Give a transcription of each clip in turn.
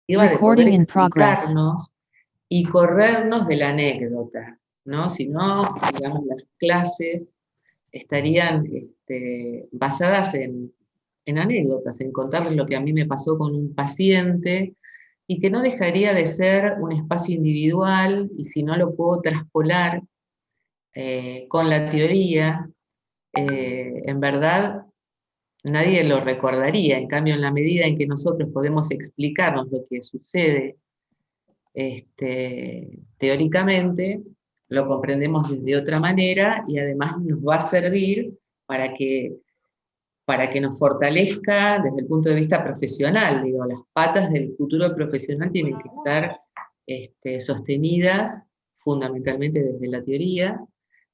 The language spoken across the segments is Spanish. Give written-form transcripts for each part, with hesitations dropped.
de poder Recording in progress. explicarnos y corrernos de la anécdota, ¿no? Si no, digamos, las clases estarían basadas en anécdotas, en contarles lo que a mí me pasó con un paciente y que no dejaría de ser un espacio individual y si no lo puedo traspolar con la teoría, en verdad nadie lo recordaría. En cambio, en la medida en que nosotros podemos explicarnos lo que sucede teóricamente, lo comprendemos de otra manera y además nos va a servir para que, para que nos fortalezca desde el punto de vista profesional. Digo, las patas del futuro profesional tienen que estar sostenidas fundamentalmente desde la teoría,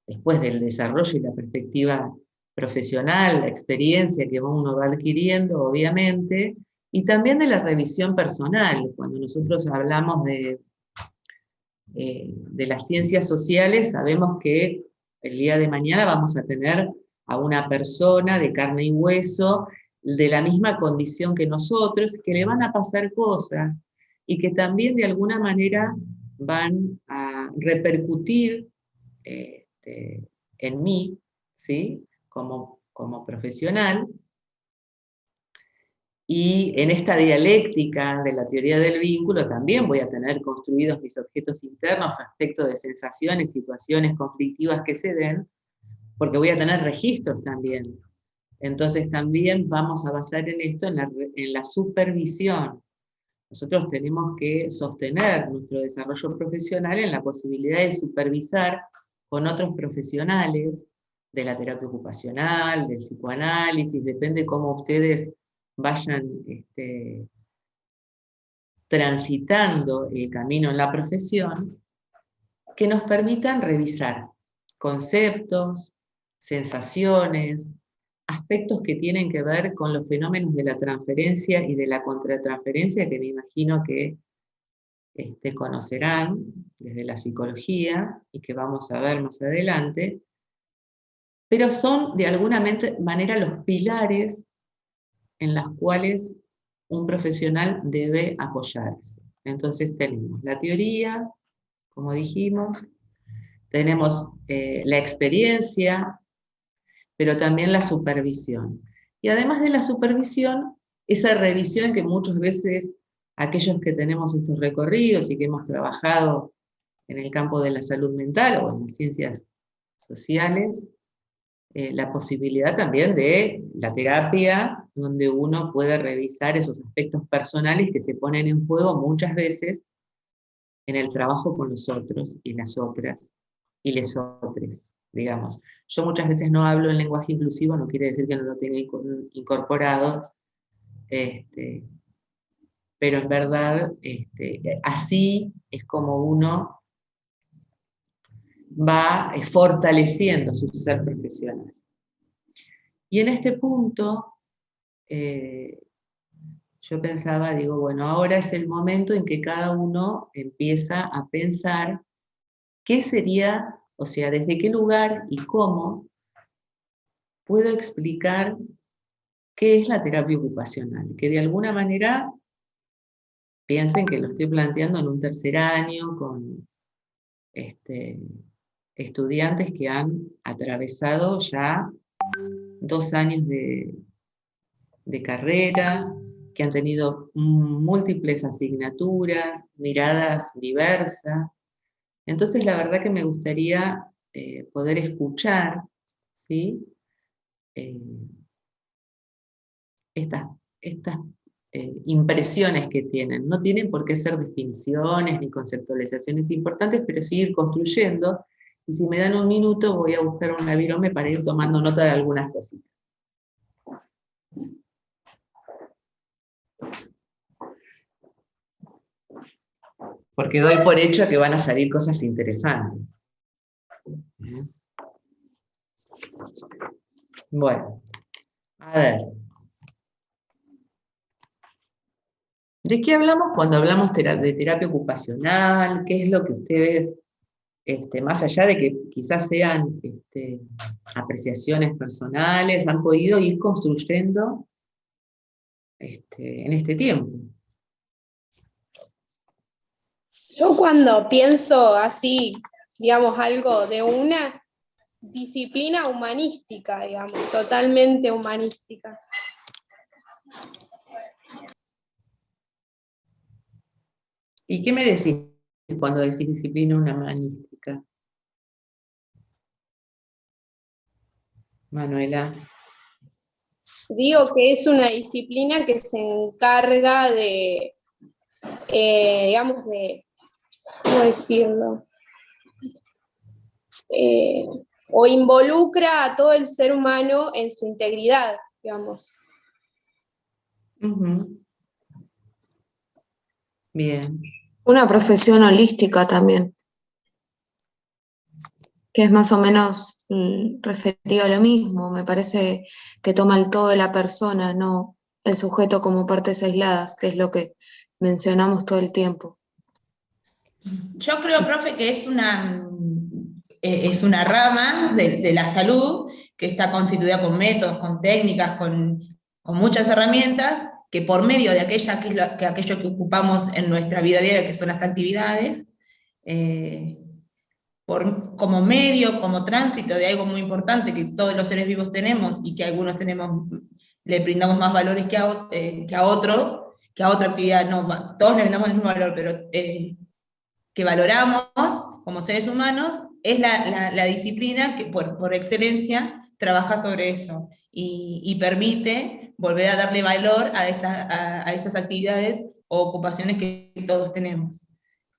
después del desarrollo y la perspectiva profesional, la experiencia que uno va adquiriendo, obviamente, y también de la revisión personal. Cuando nosotros hablamos de las ciencias sociales, sabemos que el día de mañana vamos a tener a una persona de carne y hueso, de la misma condición que nosotros, que le van a pasar cosas y que también de alguna manera van a repercutir en mí, ¿sí? Como profesional. Y en esta dialéctica de la teoría del vínculo también voy a tener construidos mis objetos internos respecto de sensaciones, situaciones conflictivas que se den, porque voy a tener registros también. Entonces también vamos a basar en esto, en la supervisión. Nosotros tenemos que sostener nuestro desarrollo profesional en la posibilidad de supervisar con otros profesionales de la terapia ocupacional, del psicoanálisis, depende cómo ustedes vayan transitando el camino en la profesión, que nos permitan revisar conceptos, sensaciones, aspectos que tienen que ver con los fenómenos de la transferencia y de la contratransferencia, que me imagino que conocerán desde la psicología y que vamos a ver más adelante, pero son de alguna manera los pilares en los cuales un profesional debe apoyarse. Entonces tenemos la teoría, como dijimos, tenemos la experiencia, pero también la supervisión. Y además de la supervisión, esa revisión que muchas veces aquellos que tenemos estos recorridos y que hemos trabajado en el campo de la salud mental o en las ciencias sociales, la posibilidad también de la terapia, donde uno puede revisar esos aspectos personales que se ponen en juego muchas veces en el trabajo con los otros y las otras y les otros, digamos. Yo muchas veces no hablo en lenguaje inclusivo, no quiere decir que no lo tenga incorporado, pero en verdad así es como uno va fortaleciendo su ser profesional. Y en este punto, yo pensaba, digo, bueno, ahora es el momento en que cada uno empieza a pensar qué sería, o sea, desde qué lugar y cómo puedo explicar qué es la terapia ocupacional, que de alguna manera piensen que lo estoy planteando en un tercer año con estudiantes que han atravesado ya 2 años de carrera, que han tenido múltiples asignaturas, miradas diversas. Entonces, la verdad que me gustaría poder escuchar, ¿sí? Eh, estas impresiones que tienen. No tienen por qué ser definiciones ni conceptualizaciones importantes, pero sí ir construyendo. Y si me dan un minuto, voy a buscar un virome para ir tomando nota de algunas cositas. Porque doy por hecho que van a salir cosas interesantes. Bueno, a ver. ¿De qué hablamos cuando hablamos de terapia ocupacional? ¿Qué es lo que ustedes, más allá de que quizás sean apreciaciones personales, han podido ir construyendo en este tiempo? Yo cuando pienso así, digamos, algo de una disciplina humanística, digamos, totalmente humanística. ¿Y qué me decís cuando decís disciplina humanística, Manuela? Digo que es una disciplina que se encarga de, digamos, de, ¿cómo decirlo? O involucra a todo el ser humano en su integridad, digamos. Bien. Una profesión holística también, que es más o menos referido a lo mismo. Me parece que toma el todo de la persona, no el sujeto como partes aisladas, que es lo que mencionamos todo el tiempo. Yo creo, profe, que es una rama de la salud que está constituida con métodos, con técnicas, con muchas herramientas, que por medio de aquello que ocupamos en nuestra vida diaria, que son las actividades, como medio, como tránsito de algo muy importante que todos los seres vivos tenemos y que algunos le brindamos más valores que a otra actividad, no, todos le brindamos el mismo valor, pero que valoramos como seres humanos, es la disciplina que por excelencia trabaja sobre eso y permite volver a darle valor a esas actividades o ocupaciones que todos tenemos.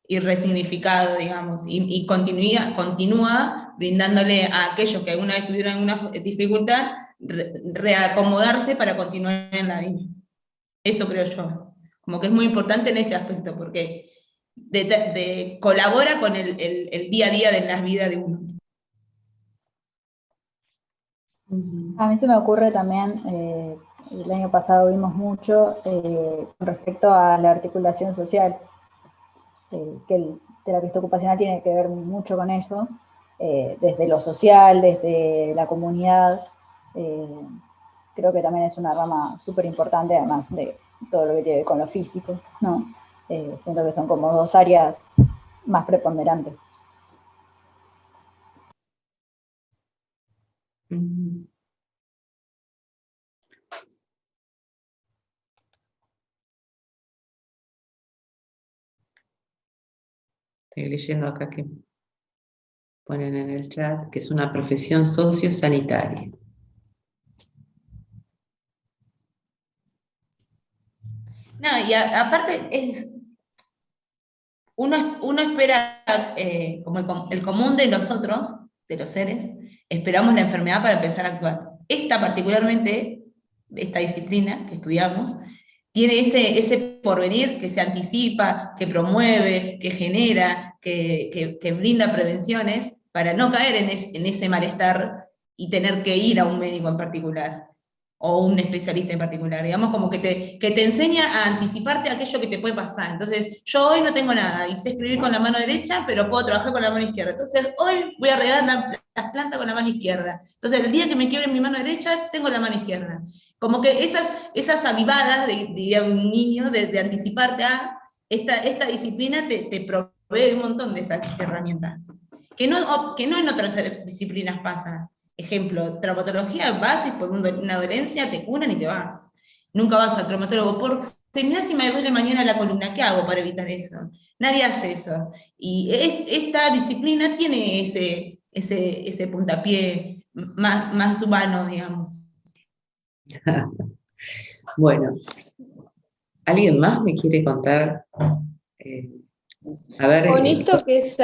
Y resignificado, digamos, y continúa brindándole a aquellos que alguna vez tuvieron alguna dificultad, reacomodarse para continuar en la vida. Eso creo yo. Como que es muy importante en ese aspecto, porque colabora con el día a día de las vidas de uno. A mí se me ocurre también, el año pasado vimos mucho con respecto a la articulación social, que el terapista ocupacional tiene que ver mucho con eso, desde lo social, desde la comunidad. Creo que también es una rama súper importante, además de todo lo que tiene que ver con lo físico, ¿no? Siento que son como dos áreas más preponderantes. Estoy leyendo acá que ponen en el chat que es una profesión sociosanitaria. No, y aparte uno espera, como el común de nosotros, de los seres, esperamos la enfermedad para empezar a actuar. Particularmente, esta disciplina que estudiamos, tiene ese porvenir que se anticipa, que promueve, que genera, que brinda prevenciones para no caer en ese malestar y tener que ir a un médico en particular o un especialista en particular, digamos, como que te enseña a anticiparte a aquello que te puede pasar. Entonces, yo hoy no tengo nada, y sé escribir con la mano derecha, pero puedo trabajar con la mano izquierda. Entonces, hoy voy a regar las plantas con la mano izquierda. Entonces, el día que me quiebre mi mano derecha, tengo la mano izquierda. Como que esas avivadas de un niño, de anticiparte a esta disciplina, te provee un montón de esas herramientas. Que no en otras disciplinas pasa. Ejemplo, traumatología, vas y por una dolencia te curan y te vas. Nunca vas al traumatólogo mirá si me duele mañana la columna, ¿qué hago para evitar eso? Nadie hace eso. Y esta disciplina tiene ese puntapié más humano, digamos. Bueno, ¿alguien más me quiere contar? A ver. Con esto que es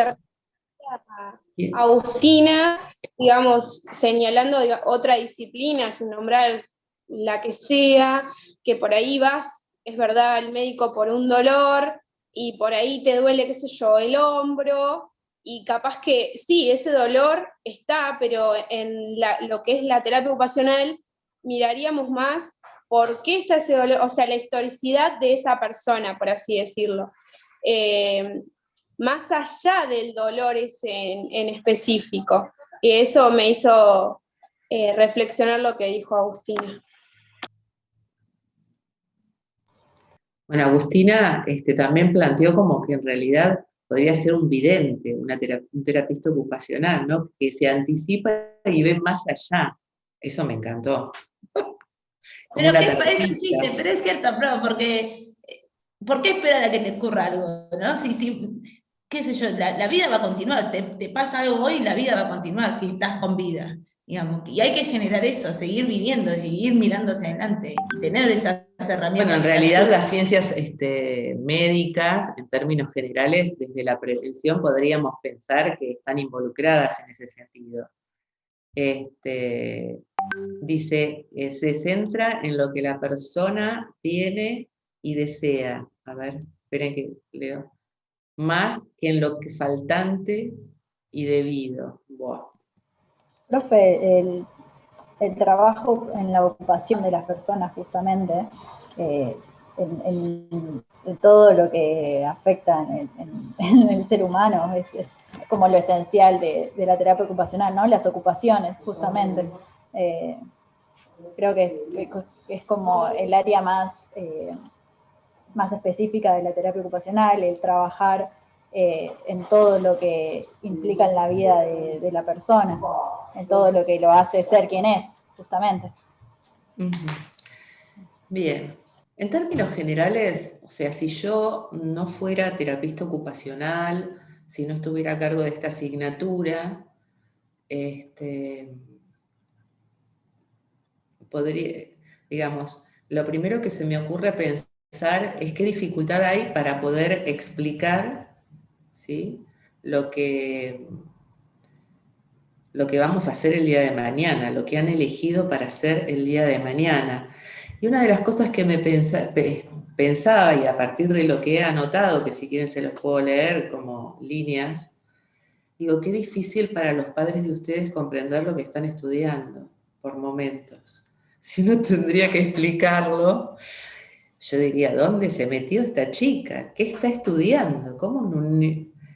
Agustina, digamos, señalando otra disciplina, sin nombrar la que sea, que por ahí vas, es verdad, al médico por un dolor y por ahí te duele, qué sé yo, el hombro, y capaz que sí, ese dolor está, pero en lo que es la terapia ocupacional miraríamos más por qué está ese dolor, o sea, la historicidad de esa persona, por así decirlo. Más allá del dolor ese en específico. Y eso me hizo reflexionar lo que dijo Agustina. Bueno, Agustina también planteó como que en realidad podría ser un vidente, un terapista ocupacional, ¿no? Que se anticipa y ve más allá. Eso me encantó. Pero es un chiste, pero es cierto, Pro, porque ¿por qué esperar a que te ocurra algo? ¿No? Qué sé yo, la vida va a continuar, te pasa algo hoy y la vida va a continuar si estás con vida, digamos. Y hay que generar eso, seguir viviendo, seguir mirando hacia adelante y tener esas herramientas. Bueno, en realidad las ciencias médicas, en términos generales, desde la prevención podríamos pensar que están involucradas en ese sentido. Dice, se centra en lo que la persona tiene y desea. A ver, esperen que leo. Más que en lo que faltante y debido. Buah. Profe, el trabajo en la ocupación de las personas justamente, en todo lo que afecta en el ser humano, es como lo esencial de la terapia ocupacional, ¿no? Las ocupaciones, justamente. Creo que es como el área más específica de la terapia ocupacional, el trabajar en todo lo que implica en la vida de la persona, en todo lo que lo hace ser quien es, justamente. Bien. En términos generales, o sea, si yo no fuera terapista ocupacional, si no estuviera a cargo de esta asignatura, podría, digamos, lo primero que se me ocurre pensar es qué dificultad hay para poder explicar, ¿sí?, lo que vamos a hacer el día de mañana, lo que han elegido para hacer el día de mañana. Y una de las cosas que me pensaba, y a partir de lo que he anotado, que si quieren se los puedo leer como líneas, digo, qué difícil para los padres de ustedes comprender lo que están estudiando por momentos. Si uno tendría que explicarlo, yo diría, ¿dónde se metió esta chica? ¿Qué está estudiando? ¿Cómo no,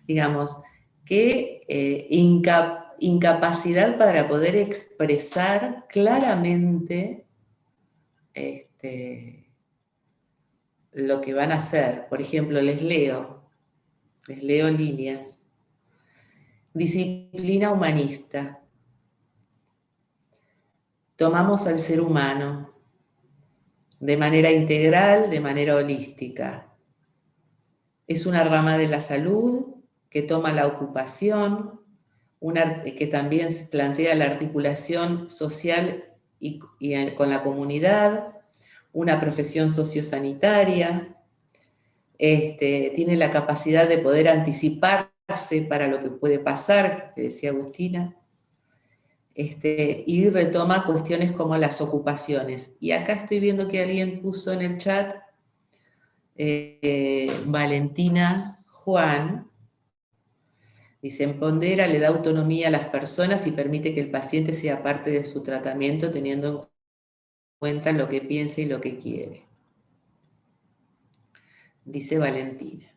digamos, qué incapacidad para poder expresar claramente lo que van a hacer? Por ejemplo, les leo líneas. Disciplina humanista. Tomamos al ser humano de manera integral, de manera holística. Es una rama de la salud que toma la ocupación, que también plantea la articulación social y con la comunidad, una profesión sociosanitaria, tiene la capacidad de poder anticiparse para lo que puede pasar, que decía Agustina, y retoma cuestiones como las ocupaciones. Y acá estoy viendo que alguien puso en el chat, Valentina Juan, dice, empodera, le da autonomía a las personas y permite que el paciente sea parte de su tratamiento teniendo en cuenta lo que piensa y lo que quiere. Dice Valentina.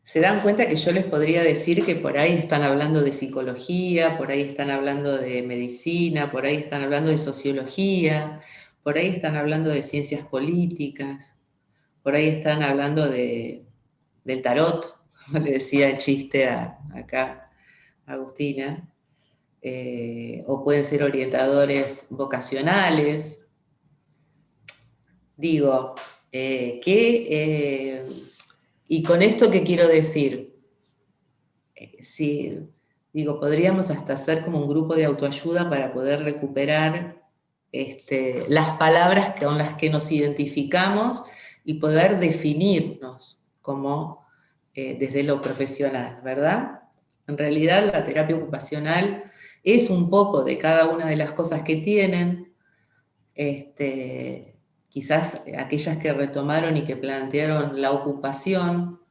Se dan cuenta que yo les podría decir que por ahí están hablando de psicología, por ahí están hablando de medicina, por ahí están hablando de sociología, por ahí están hablando de ciencias políticas, por ahí están hablando del tarot, como le decía el chiste acá a Agustina, o pueden ser orientadores vocacionales. Digo, y con esto, ¿qué quiero decir? Sí, digo, podríamos hasta hacer como un grupo de autoayuda para poder recuperar las palabras con las que nos identificamos y poder definirnos como desde lo profesional, ¿verdad? En realidad la terapia ocupacional es un poco de cada una de las cosas que tienen, quizás aquellas que retomaron y que plantearon la ocupación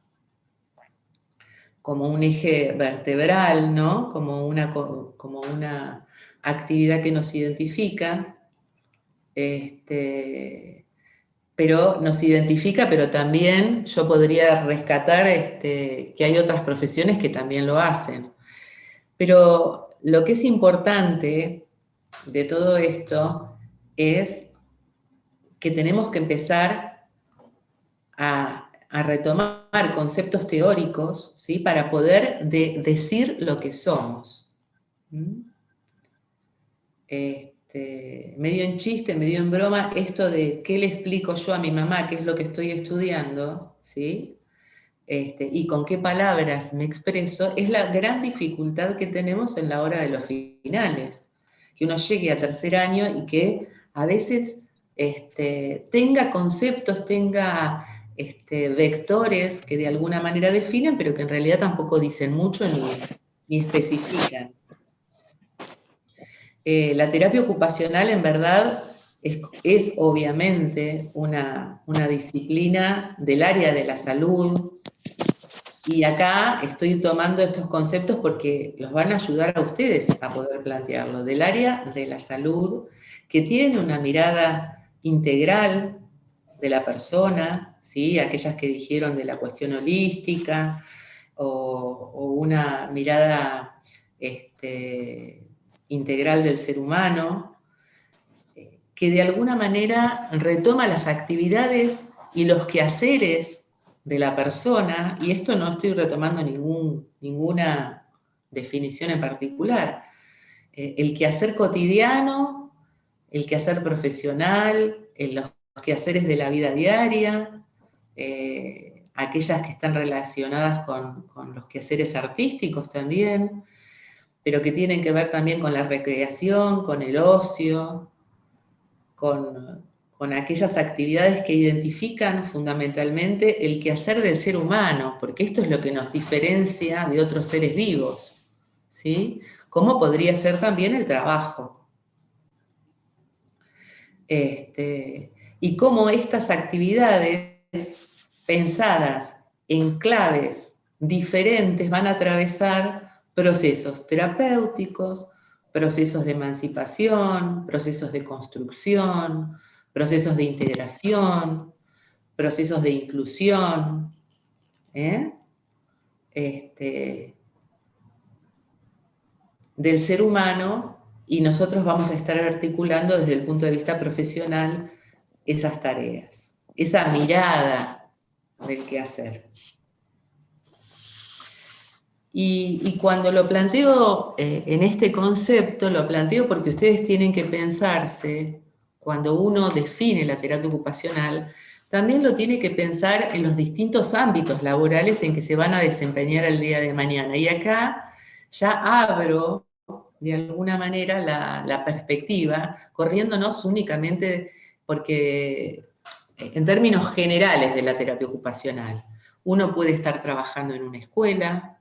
como un eje vertebral, ¿no? Como una actividad que nos identifica, pero nos identifica, pero también yo podría rescatar que hay otras profesiones que también lo hacen. Pero lo que es importante de todo esto es que tenemos que empezar a a retomar conceptos teóricos, ¿sí? Para poder decir lo que somos. Medio en chiste, medio en broma, esto de qué le explico yo a mi mamá, qué es lo que estoy estudiando, ¿sí? Y con qué palabras me expreso, es la gran dificultad que tenemos en la hora de los finales. Que uno llegue a tercer año y que a veces tenga conceptos, tenga vectores que de alguna manera definen, pero que en realidad tampoco dicen mucho ni especifican. La terapia ocupacional en verdad es obviamente una disciplina del área de la salud, y acá estoy tomando estos conceptos porque los van a ayudar a ustedes a poder plantearlo, del área de la salud, que tiene una mirada integral de la persona, ¿sí? Aquellas que dijeron de la cuestión holística, o una mirada integral del ser humano, que de alguna manera retoma las actividades y los quehaceres de la persona, y esto no estoy retomando ninguna definición en particular, el quehacer cotidiano, el quehacer profesional, los quehaceres de la vida diaria, aquellas que están relacionadas con los quehaceres artísticos también, pero que tienen que ver también con la recreación, con el ocio, con aquellas actividades que identifican fundamentalmente el quehacer del ser humano, porque esto es lo que nos diferencia de otros seres vivos, ¿sí? Como podría ser también el trabajo. Y cómo estas actividades pensadas en claves diferentes van a atravesar procesos terapéuticos, procesos de emancipación, procesos de construcción, procesos de integración, procesos de inclusión, del ser humano, y nosotros vamos a estar articulando desde el punto de vista profesional esas tareas, esa mirada del quehacer. Y cuando lo planteo en este concepto, lo planteo porque ustedes tienen que pensarse, cuando uno define la terapia ocupacional, también lo tiene que pensar en los distintos ámbitos laborales en que se van a desempeñar el día de mañana. Y acá ya abro, de alguna manera, la perspectiva, corriéndonos únicamente porque, en términos generales de la terapia ocupacional, uno puede estar trabajando en una escuela,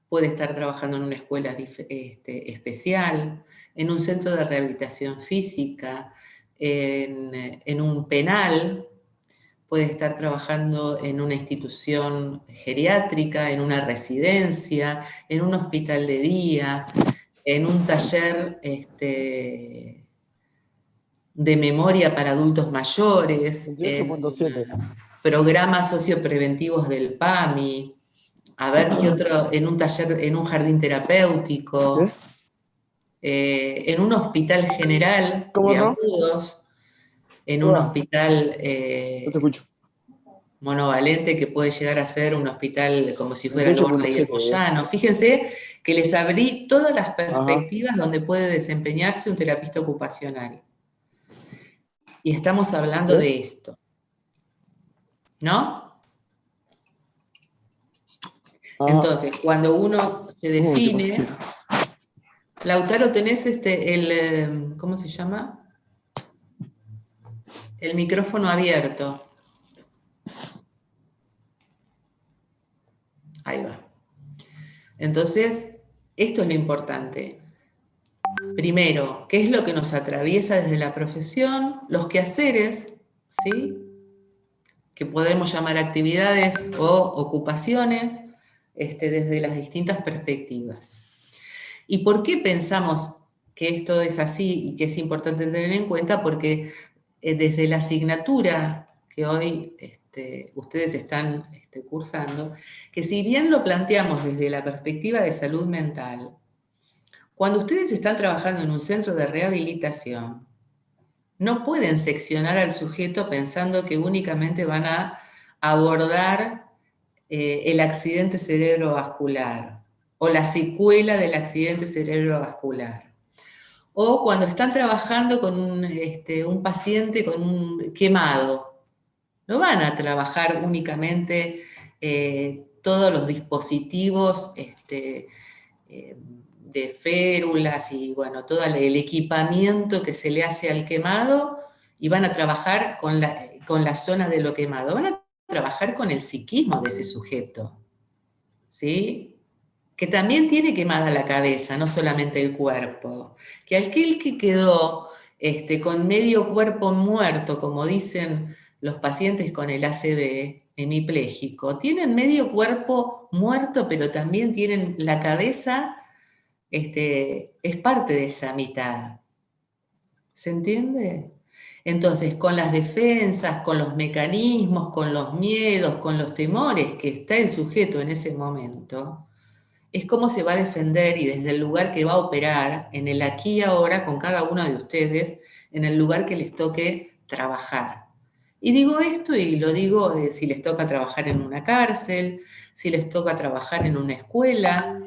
puede estar trabajando en una escuela especial, en un centro de rehabilitación física, en un penal, puede estar trabajando en una institución geriátrica, en una residencia, en un hospital de día, en un taller de memoria para adultos mayores, en programas sociopreventivos del PAMI, a ver qué otro, en un taller, en un jardín terapéutico, en un hospital general de agudos, en un hospital monovalente que puede llegar a ser un hospital como si fuera el Borley y el Moyano. Fíjense que les abrí todas las perspectivas donde puede desempeñarse un terapista ocupacional. Y estamos hablando de esto, ¿no? Entonces, cuando uno se define, Lautaro, tenés ¿cómo se llama? El micrófono abierto. Ahí va. Entonces, esto es lo importante. Primero, ¿qué es lo que nos atraviesa desde la profesión? Los quehaceres, ¿sí? Que podemos llamar actividades o ocupaciones, desde las distintas perspectivas. ¿Y por qué pensamos que esto es así y que es importante tener en cuenta? Porque desde la asignatura que hoy ustedes están cursando, que si bien lo planteamos desde la perspectiva de salud mental, cuando ustedes están trabajando en un centro de rehabilitación, no pueden seccionar al sujeto pensando que únicamente van a abordar el accidente cerebrovascular o la secuela del accidente cerebrovascular. O cuando están trabajando con un paciente con un quemado, no van a trabajar únicamente todos los dispositivos de férulas y bueno, todo el equipamiento que se le hace al quemado, y van a trabajar con la zona de lo quemado. Van a trabajar con el psiquismo de ese sujeto, ¿sí? Que también tiene quemada la cabeza, no solamente el cuerpo. Que aquel que quedó con medio cuerpo muerto, como dicen los pacientes con el ACV hemipléjico, tienen medio cuerpo muerto, pero también tienen la cabeza, es parte de esa mitad. ¿Se entiende? Entonces, con las defensas, con los mecanismos, con los miedos, con los temores que está el sujeto en ese momento, es cómo se va a defender y desde el lugar que va a operar, en el aquí y ahora, con cada uno de ustedes, en el lugar que les toque trabajar. Y digo esto y lo digo si les toca trabajar en una cárcel, si les toca trabajar en una escuela,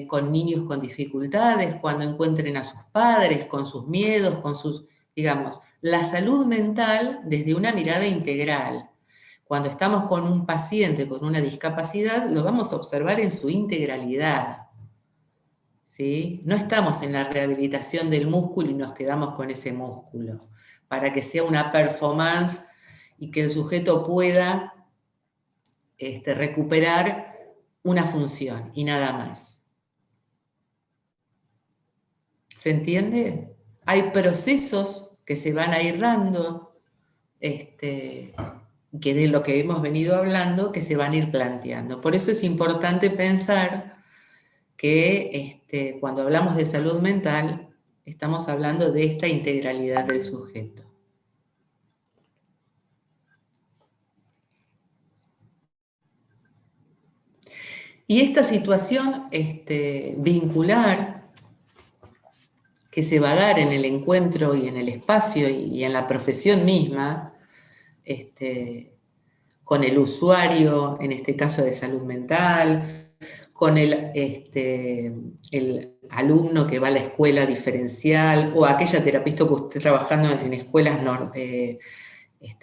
con niños con dificultades, cuando encuentren a sus padres, con sus miedos, con sus, digamos, la salud mental desde una mirada integral. Cuando estamos con un paciente con una discapacidad, lo vamos a observar en su integralidad, ¿sí? No estamos en la rehabilitación del músculo y nos quedamos con ese músculo, para que sea una performance y que el sujeto pueda recuperar una función y nada más. ¿Se entiende? Hay procesos que se van a ir dando, que de lo que hemos venido hablando, que se van a ir planteando. Por eso es importante pensar que cuando hablamos de salud mental, estamos hablando de esta integralidad del sujeto. Y esta situación vincular que se va a dar en el encuentro y en el espacio y en la profesión misma, con el usuario, en este caso de salud mental, con el alumno que va a la escuela diferencial, o aquella terapista que esté trabajando en escuelas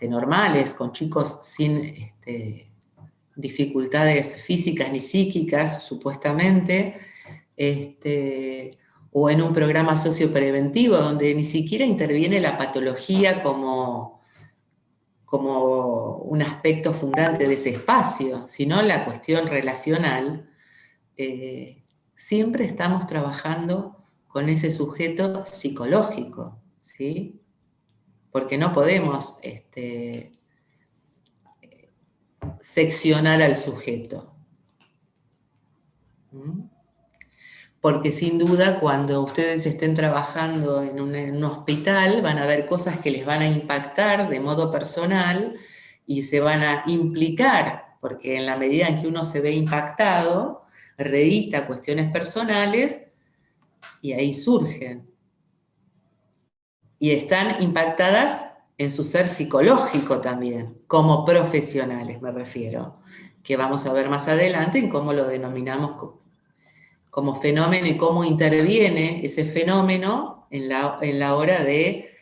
normales, con chicos sin dificultades físicas ni psíquicas, supuestamente, o en un programa sociopreventivo donde ni siquiera interviene la patología como un aspecto fundante de ese espacio, sino la cuestión relacional, siempre estamos trabajando con ese sujeto psicológico, ¿sí? Porque no podemos seccionar al sujeto. Porque sin duda cuando ustedes estén trabajando en un hospital van a ver cosas que les van a impactar de modo personal y se van a implicar, porque en la medida en que uno se ve impactado, reedita cuestiones personales y ahí surgen. Y están impactadas en su ser psicológico también, como profesionales me refiero, que vamos a ver más adelante en cómo lo denominamos como fenómeno y cómo interviene ese fenómeno en la hora de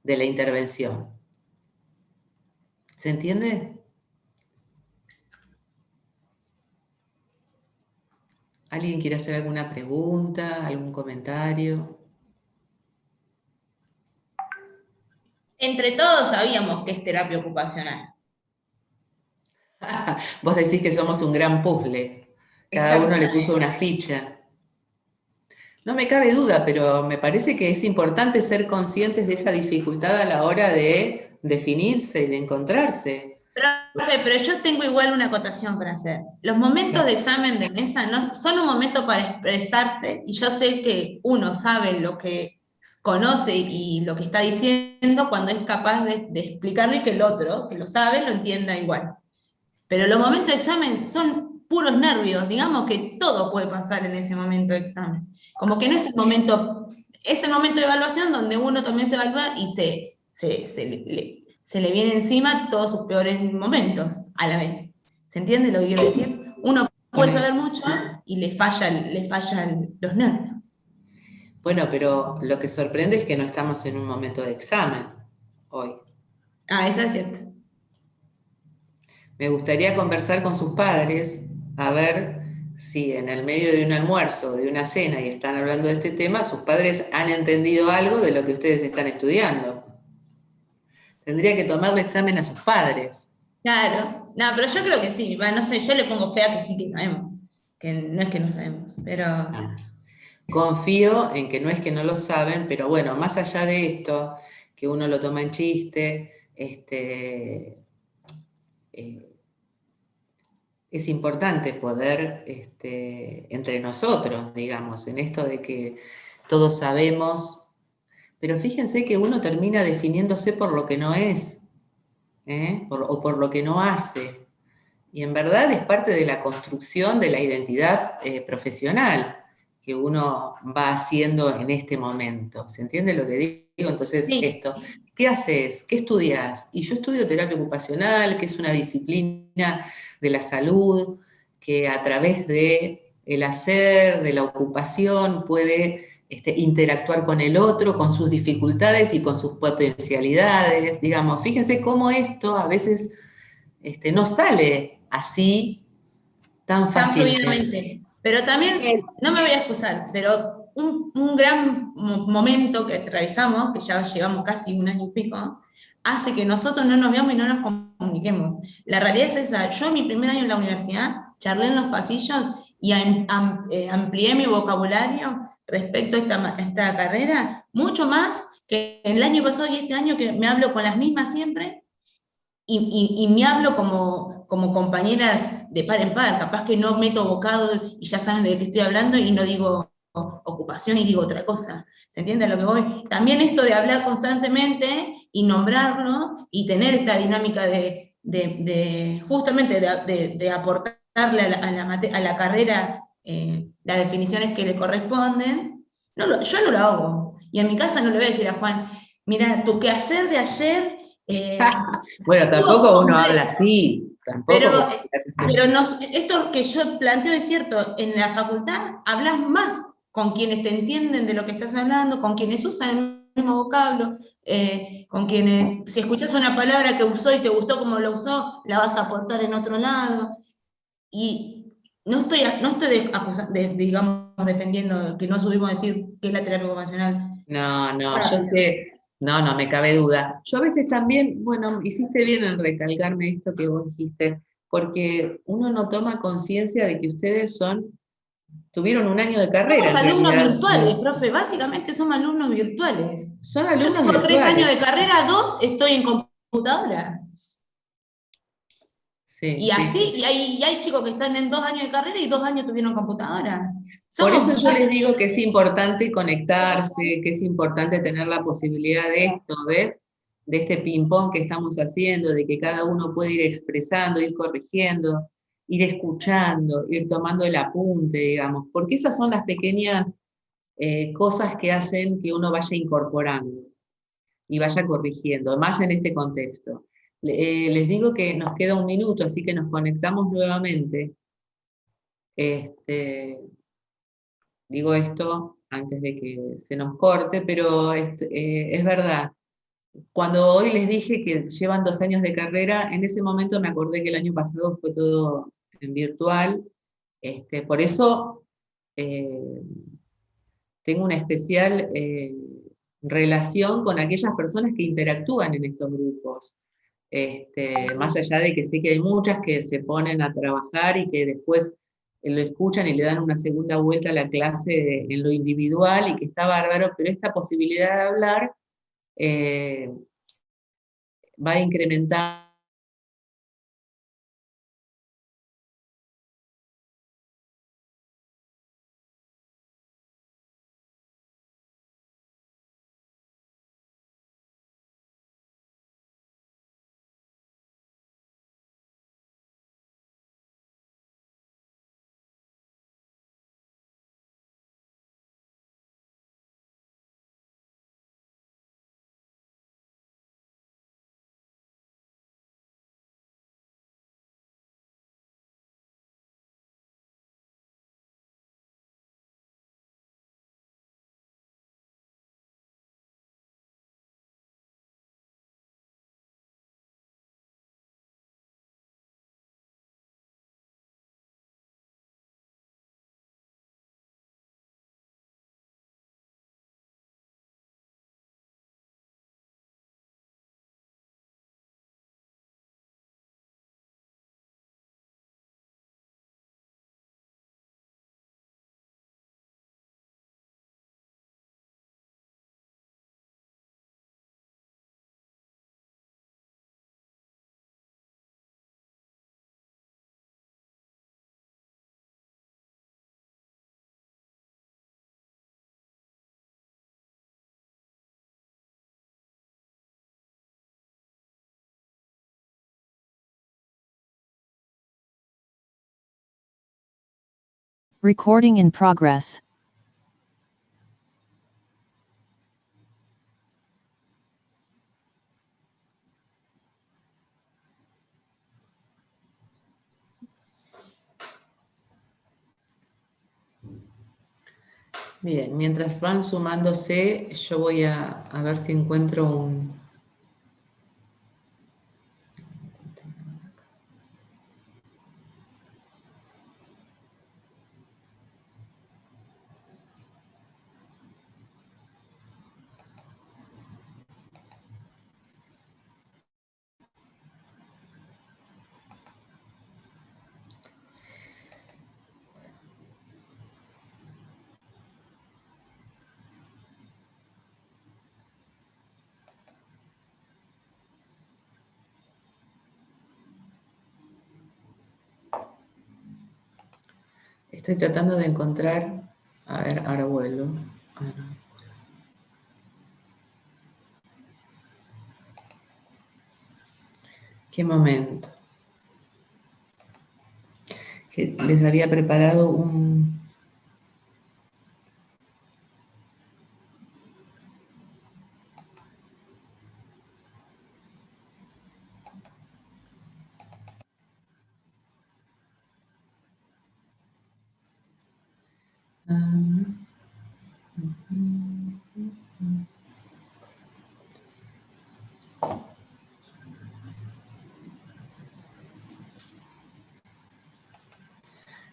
la intervención. ¿Se entiende? ¿Alguien quiere hacer alguna pregunta, algún comentario? Entre todos sabíamos que es terapia ocupacional. Vos decís que somos un gran puzzle. Cada uno le puso una ficha. No me cabe duda, pero me parece que es importante ser conscientes de esa dificultad a la hora de definirse y de encontrarse. Profe, pero yo tengo igual una acotación para hacer. Los momentos de examen de mesa no son un momento para expresarse, y yo sé que uno sabe lo que conoce y lo que está diciendo cuando es capaz de explicarlo y que el otro, que lo sabe, lo entienda igual. Pero los momentos de examen son puros nervios, digamos que todo puede pasar en ese momento de examen. Como que no es el momento de evaluación donde uno también se evalúa y se se le viene encima todos sus peores momentos a la vez. ¿Se entiende lo que quiero decir? Uno puede saber mucho y le fallan los nervios. Bueno, pero lo que sorprende es que no estamos en un momento de examen hoy. Ah, esa es cierta. Me gustaría conversar con sus padres a ver si en el medio de un almuerzo, de una cena y están hablando de este tema, sus padres han entendido algo de lo que ustedes están estudiando. Tendría que tomarle examen a sus padres. Claro, no, pero yo creo que sí, no sé, yo le pongo fe a que sí que sabemos, que no es que no sabemos, pero... Confío en que no es que no lo saben, pero bueno, más allá de esto, que uno lo toma en chiste, es importante poder, entre nosotros, digamos, en esto de que todos sabemos, pero fíjense que uno termina definiéndose por lo que no es, o por lo que no hace. Y en verdad es parte de la construcción de la identidad profesional que uno va haciendo en este momento. ¿Se entiende lo que digo? Entonces, Sí. esto, ¿qué haces? ¿Qué estudias? Y yo estudio terapia ocupacional, que es una disciplina de la salud, que a través de el hacer, de la ocupación, puede interactuar con el otro, con sus dificultades y con sus potencialidades. Digamos, fíjense cómo esto a veces no sale así tan Tan fácilmente. fluidamente. Pero también, no me voy a excusar, pero un gran momento que atravesamos, que ya llevamos casi un año y pico, hace que nosotros no nos veamos y no nos comuniquemos. La realidad es esa. Yo en mi primer año en la universidad charlé en los pasillos y amplié mi vocabulario respecto a esta carrera, mucho más que el año pasado y este año, que me hablo con las mismas siempre, y me hablo como compañeras de par en par, capaz que no meto bocado y ya saben de qué estoy hablando y no digo ocupación y digo otra cosa. ¿Se entiende a lo que voy? También esto de hablar constantemente y nombrarlo y tener esta dinámica justamente de aportarle a la carrera las definiciones que le corresponden. Yo no lo hago. Y en mi casa no le voy a decir a Juan, mira, tu quehacer de ayer... Bueno, tampoco uno habla así, Pero, tampoco. esto que yo planteo es cierto, en la facultad hablas más con quienes te entienden de lo que estás hablando, con quienes usan el mismo vocablo, con quienes, si escuchas una palabra que usó y te gustó como lo usó, la vas a aportar en otro lado. Y no estoy digamos, defendiendo que no subimos a decir que es la terapia ocupacional. No, yo Rápido. sé, no me cabe duda. Yo a veces también, bueno, hiciste bien en recalcarme esto que vos dijiste, porque uno no toma conciencia de que ustedes tuvieron un año de carrera Somos en alumnos realidad. virtuales, profe, básicamente somos alumnos virtuales. Son Yo alumnos tengo 3 años virtuales. de carrera, 2 estoy en computadora. Sí, Y sí, así, sí. y hay chicos que están en 2 años de carrera y 2 años tuvieron computadora. Por eso Somos, yo les digo que es importante conectarse, que es importante tener la posibilidad de esto, ¿ves? De este ping-pong que estamos haciendo, de que cada uno puede ir expresando, ir corrigiendo, ir escuchando, ir tomando el apunte, digamos, porque esas son las pequeñas cosas que hacen que uno vaya incorporando y vaya corrigiendo, más en este contexto. Les digo que nos queda un minuto, así que nos conectamos nuevamente. Digo esto antes de que se nos corte, pero es verdad. Cuando hoy les dije que llevan 2 años de carrera, en ese momento me acordé que el año pasado fue todo en virtual. Por eso eh, tengo una especial relación con aquellas personas que interactúan en estos grupos. Más allá de que sé que hay muchas que se ponen a trabajar y que después lo escuchan y le dan una segunda vuelta a la clase en lo individual y que está bárbaro, pero esta posibilidad de hablar eh, va a incrementar Recording in progress. Bien, mientras van sumándose, yo voy a ver si encuentro un... Estoy tratando de encontrar... A ver, ahora vuelvo. ¿Qué momento? Que les había preparado un...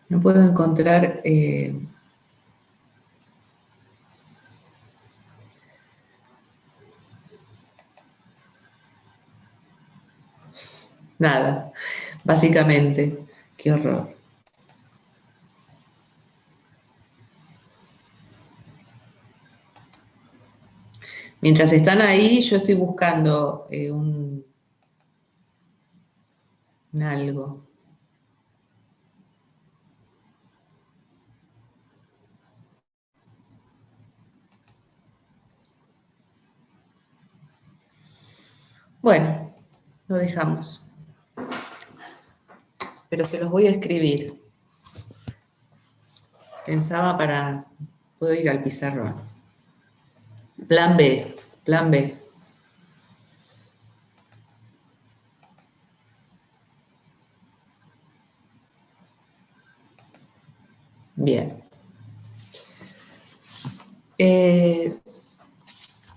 No puedo encontrar... nada, básicamente. Qué horror. Mientras están ahí, yo estoy buscando un algo. Bueno, lo dejamos. Pero se los voy a escribir. Pensaba para... Puedo ir al pizarrón. Plan B, plan B. Bien.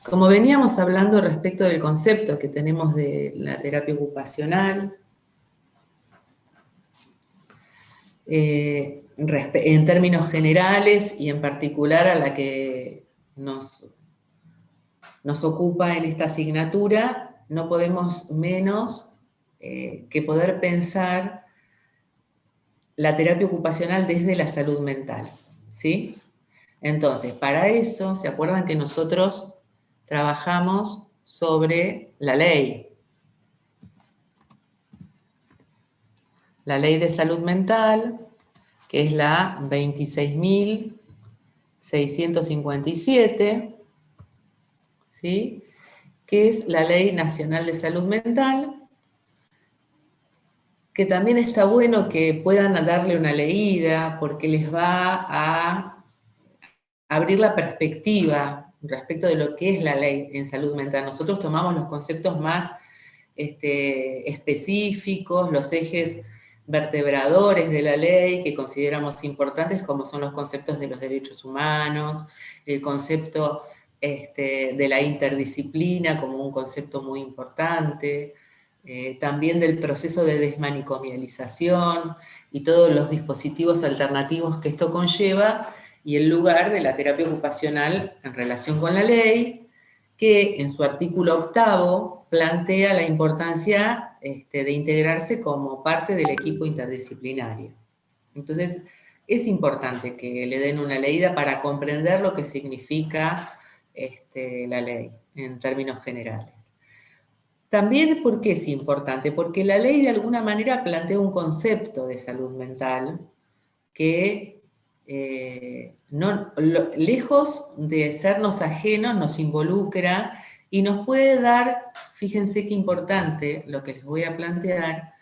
Como veníamos hablando respecto del concepto que tenemos de la terapia ocupacional, en términos generales y en particular a la que nos ocupa en esta asignatura, no podemos menos que poder pensar la terapia ocupacional desde la salud mental, ¿sí? Entonces, para eso, ¿se acuerdan que nosotros trabajamos sobre la ley? La ley de salud mental, que es la 26.657, ¿sí? Que es la Ley Nacional de Salud Mental, que también está bueno que puedan darle una leída porque les va a abrir la perspectiva respecto de lo que es la ley en salud mental. Nosotros tomamos los conceptos más específicos, los ejes vertebradores de la ley que consideramos importantes, como son los conceptos de los derechos humanos, el concepto de la interdisciplina como un concepto muy importante, también del proceso de desmanicomialización y todos los dispositivos alternativos que esto conlleva, y el lugar de la terapia ocupacional en relación con la ley, que en su artículo 8º plantea la importancia de integrarse como parte del equipo interdisciplinario. Entonces, es importante que le den una leída para comprender lo que significa la ley en términos generales. También, ¿por qué es importante? Porque la ley de alguna manera plantea un concepto de salud mental que lejos de sernos ajenos, nos involucra y nos puede dar, fíjense qué importante lo que les voy a plantear,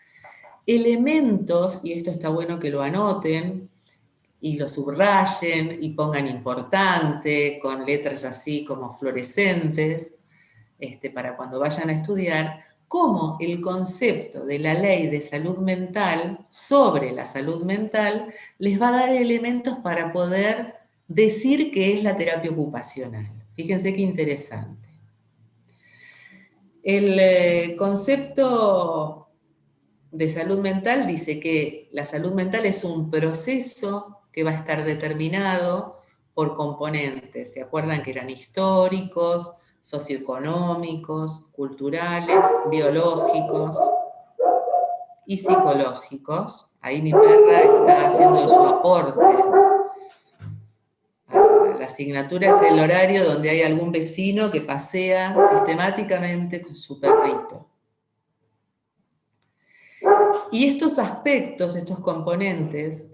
elementos, y esto está bueno que lo anoten, y lo subrayen y pongan importante, con letras así como fluorescentes, para cuando vayan a estudiar, cómo el concepto de la ley de salud mental sobre la salud mental les va a dar elementos para poder decir qué es la terapia ocupacional. Fíjense qué interesante. El concepto de salud mental dice que la salud mental es un proceso que va a estar determinado por componentes. ¿Se acuerdan que eran históricos, socioeconómicos, culturales, biológicos y psicológicos? Ahí mi perra está haciendo su aporte. La asignatura es el horario donde hay algún vecino que pasea sistemáticamente con su perrito. Y estos aspectos, estos componentes,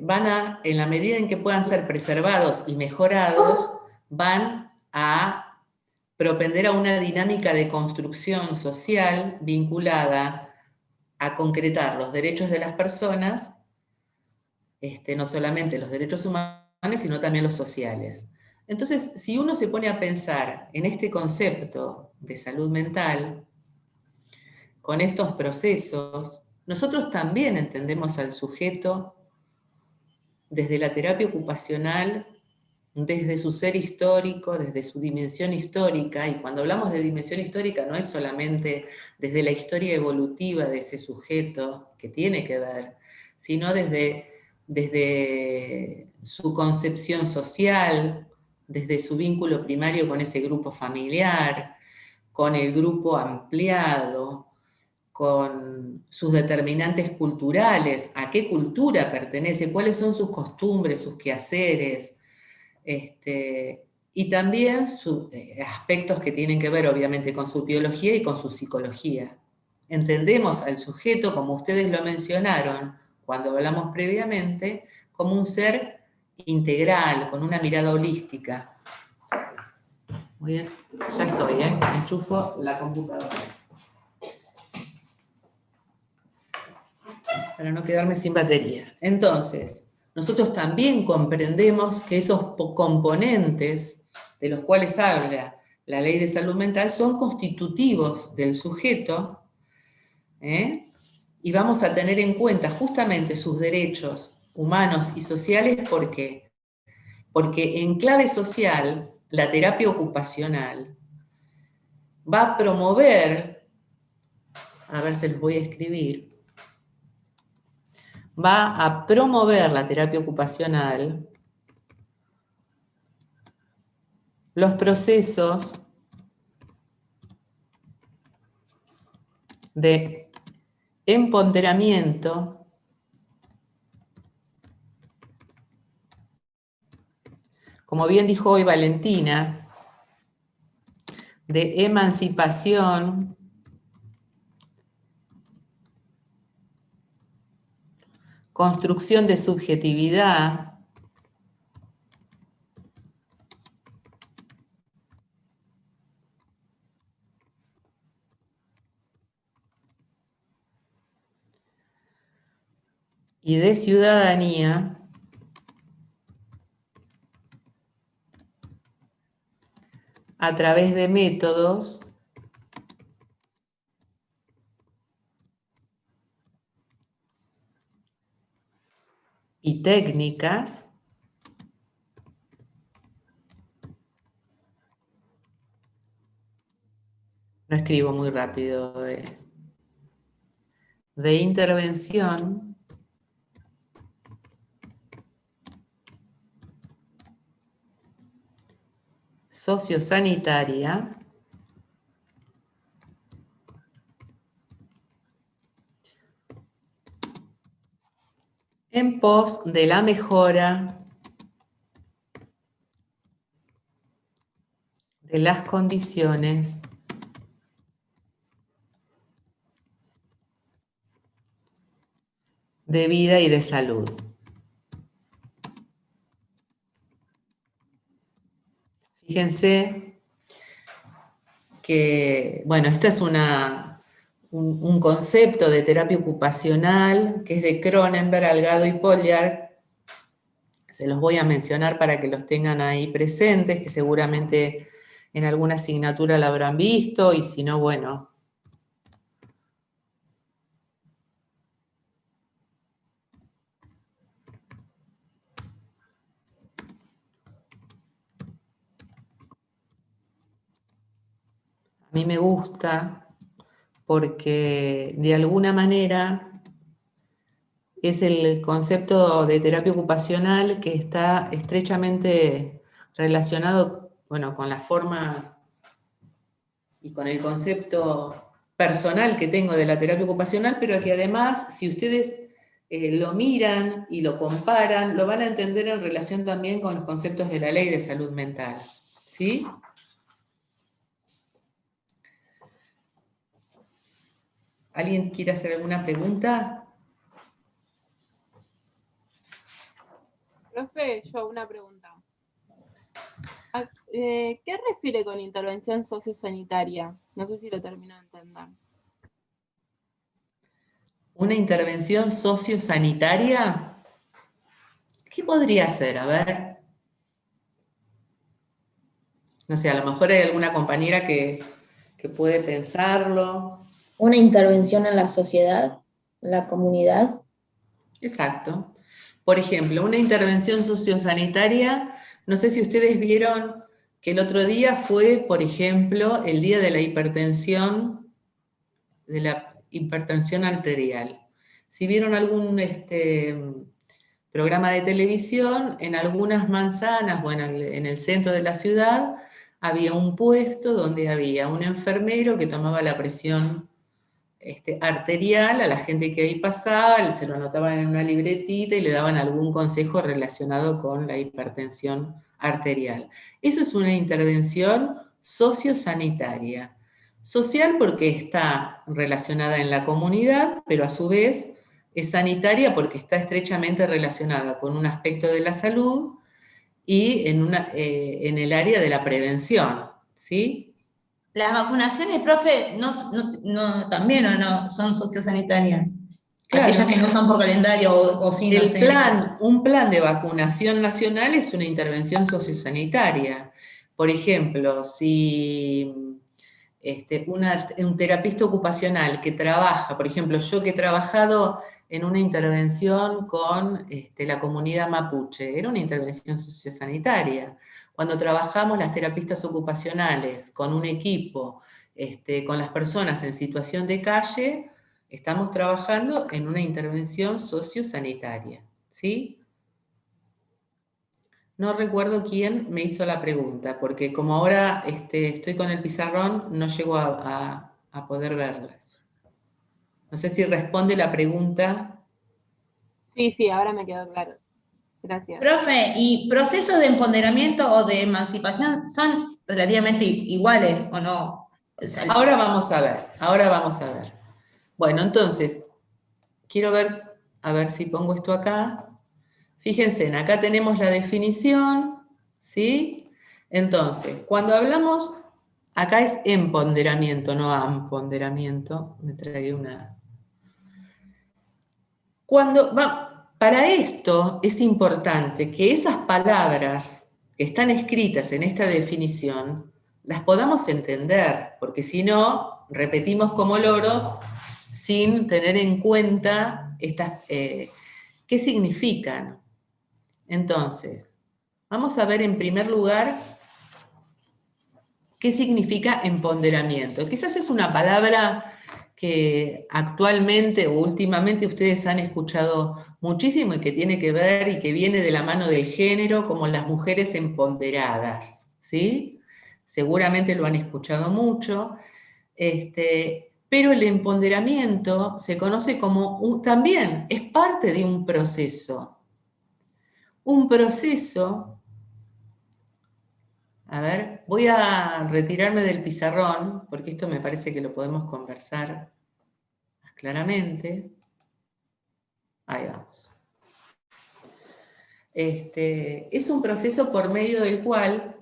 van a, en la medida en que puedan ser preservados y mejorados, van a propender a una dinámica de construcción social vinculada a concretar los derechos de las personas, no solamente los derechos humanos, sino también los sociales. Entonces, si uno se pone a pensar en este concepto de salud mental, con estos procesos, nosotros también entendemos al sujeto desde la terapia ocupacional, desde su ser histórico, desde su dimensión histórica, y cuando hablamos de dimensión histórica no es solamente desde la historia evolutiva de ese sujeto, que tiene que ver, sino desde su concepción social, desde su vínculo primario con ese grupo familiar, con el grupo ampliado, con sus determinantes culturales, a qué cultura pertenece, cuáles son sus costumbres, sus quehaceres, y también aspectos que tienen que ver obviamente con su biología y con su psicología. Entendemos al sujeto, como ustedes lo mencionaron cuando hablamos previamente, como un ser integral, con una mirada holística. Muy bien, ya estoy, enchufo la computadora. Para no quedarme sin batería. Entonces, nosotros también comprendemos que esos componentes de los cuales habla la ley de salud mental son constitutivos del sujeto, y vamos a tener en cuenta justamente sus derechos humanos y sociales. ¿Por qué? Porque en clave social, la terapia ocupacional va a promover, a ver si les voy a escribir, va a promover la terapia ocupacional los procesos de empoderamiento, como bien dijo hoy Valentina, de emancipación, construcción de subjetividad, y de ciudadanía a través de métodos y técnicas no escribo muy rápido, de intervención sociosanitaria en pos de la mejora de las condiciones de vida y de salud. Fíjense que, bueno, esta es una un concepto de terapia ocupacional que es de Cronenberg, Algado y Polliard. Se los voy a mencionar para que los tengan ahí presentes, que seguramente en alguna asignatura la habrán visto, y si no, bueno. A mí me gusta porque de alguna manera es el concepto de terapia ocupacional que está estrechamente relacionado, bueno, con la forma y con el concepto personal que tengo de la terapia ocupacional, pero que además, si ustedes lo miran y lo comparan, lo van a entender en relación también con los conceptos de la Ley de Salud Mental, ¿sí? ¿Alguien quiere hacer alguna pregunta? Profe, yo una pregunta. ¿Qué refiere con intervención sociosanitaria? No sé si lo termino de entender. ¿Una intervención sociosanitaria? ¿Qué podría ser? A ver. No sé, a lo mejor hay alguna compañera que puede pensarlo. Una intervención en la sociedad, en la comunidad. Exacto. Por ejemplo, una intervención sociosanitaria, no sé si ustedes vieron que el otro día fue, por ejemplo, el día de la hipertensión arterial. Si vieron algún programa de televisión, en algunas manzanas, bueno, en el centro de la ciudad, había un puesto donde había un enfermero que tomaba la presión arterial a la gente que ahí pasaba, se lo anotaban en una libretita y le daban algún consejo relacionado con la hipertensión arterial. Eso es una intervención sociosanitaria. Social porque está relacionada en la comunidad, pero a su vez es sanitaria porque está estrechamente relacionada con un aspecto de la salud y en el área de la prevención, ¿sí? Las vacunaciones, profe, también o no son sociosanitarias. Claro. Aquellas que no son por calendario o sí, no sé. Un plan de vacunación nacional es una intervención sociosanitaria. Por ejemplo, si un terapista ocupacional que trabaja, por ejemplo, yo que he trabajado en una intervención con la comunidad mapuche, era una intervención sociosanitaria. Cuando trabajamos las terapistas ocupacionales con un equipo, con las personas en situación de calle, estamos trabajando en una intervención sociosanitaria, ¿sí? No recuerdo quién me hizo la pregunta, porque como ahora estoy con el pizarrón, no llego a poder verlas. No sé si responde la pregunta. Sí, ahora me quedó claro. Gracias. Profe, ¿y procesos de empoderamiento o de emancipación son relativamente iguales o no? Ahora vamos a ver. Bueno, entonces, quiero ver, a ver si pongo esto acá. Fíjense, acá tenemos la definición, ¿sí? Entonces, cuando hablamos, acá es empoderamiento, no amponderamiento. Me tragué una... Para esto es importante que esas palabras que están escritas en esta definición las podamos entender, porque si no, repetimos como loros sin tener en cuenta qué significan. Entonces, vamos a ver en primer lugar qué significa empoderamiento. Quizás es una palabra que actualmente o últimamente ustedes han escuchado muchísimo y que tiene que ver y que viene de la mano del género, como las mujeres empoderadas, ¿sí? Seguramente lo han escuchado mucho, pero el empoderamiento se conoce como también es parte de un proceso. Un proceso. A ver, voy a retirarme del pizarrón, porque esto me parece que lo podemos conversar más claramente. Ahí vamos. Es un proceso por medio del cual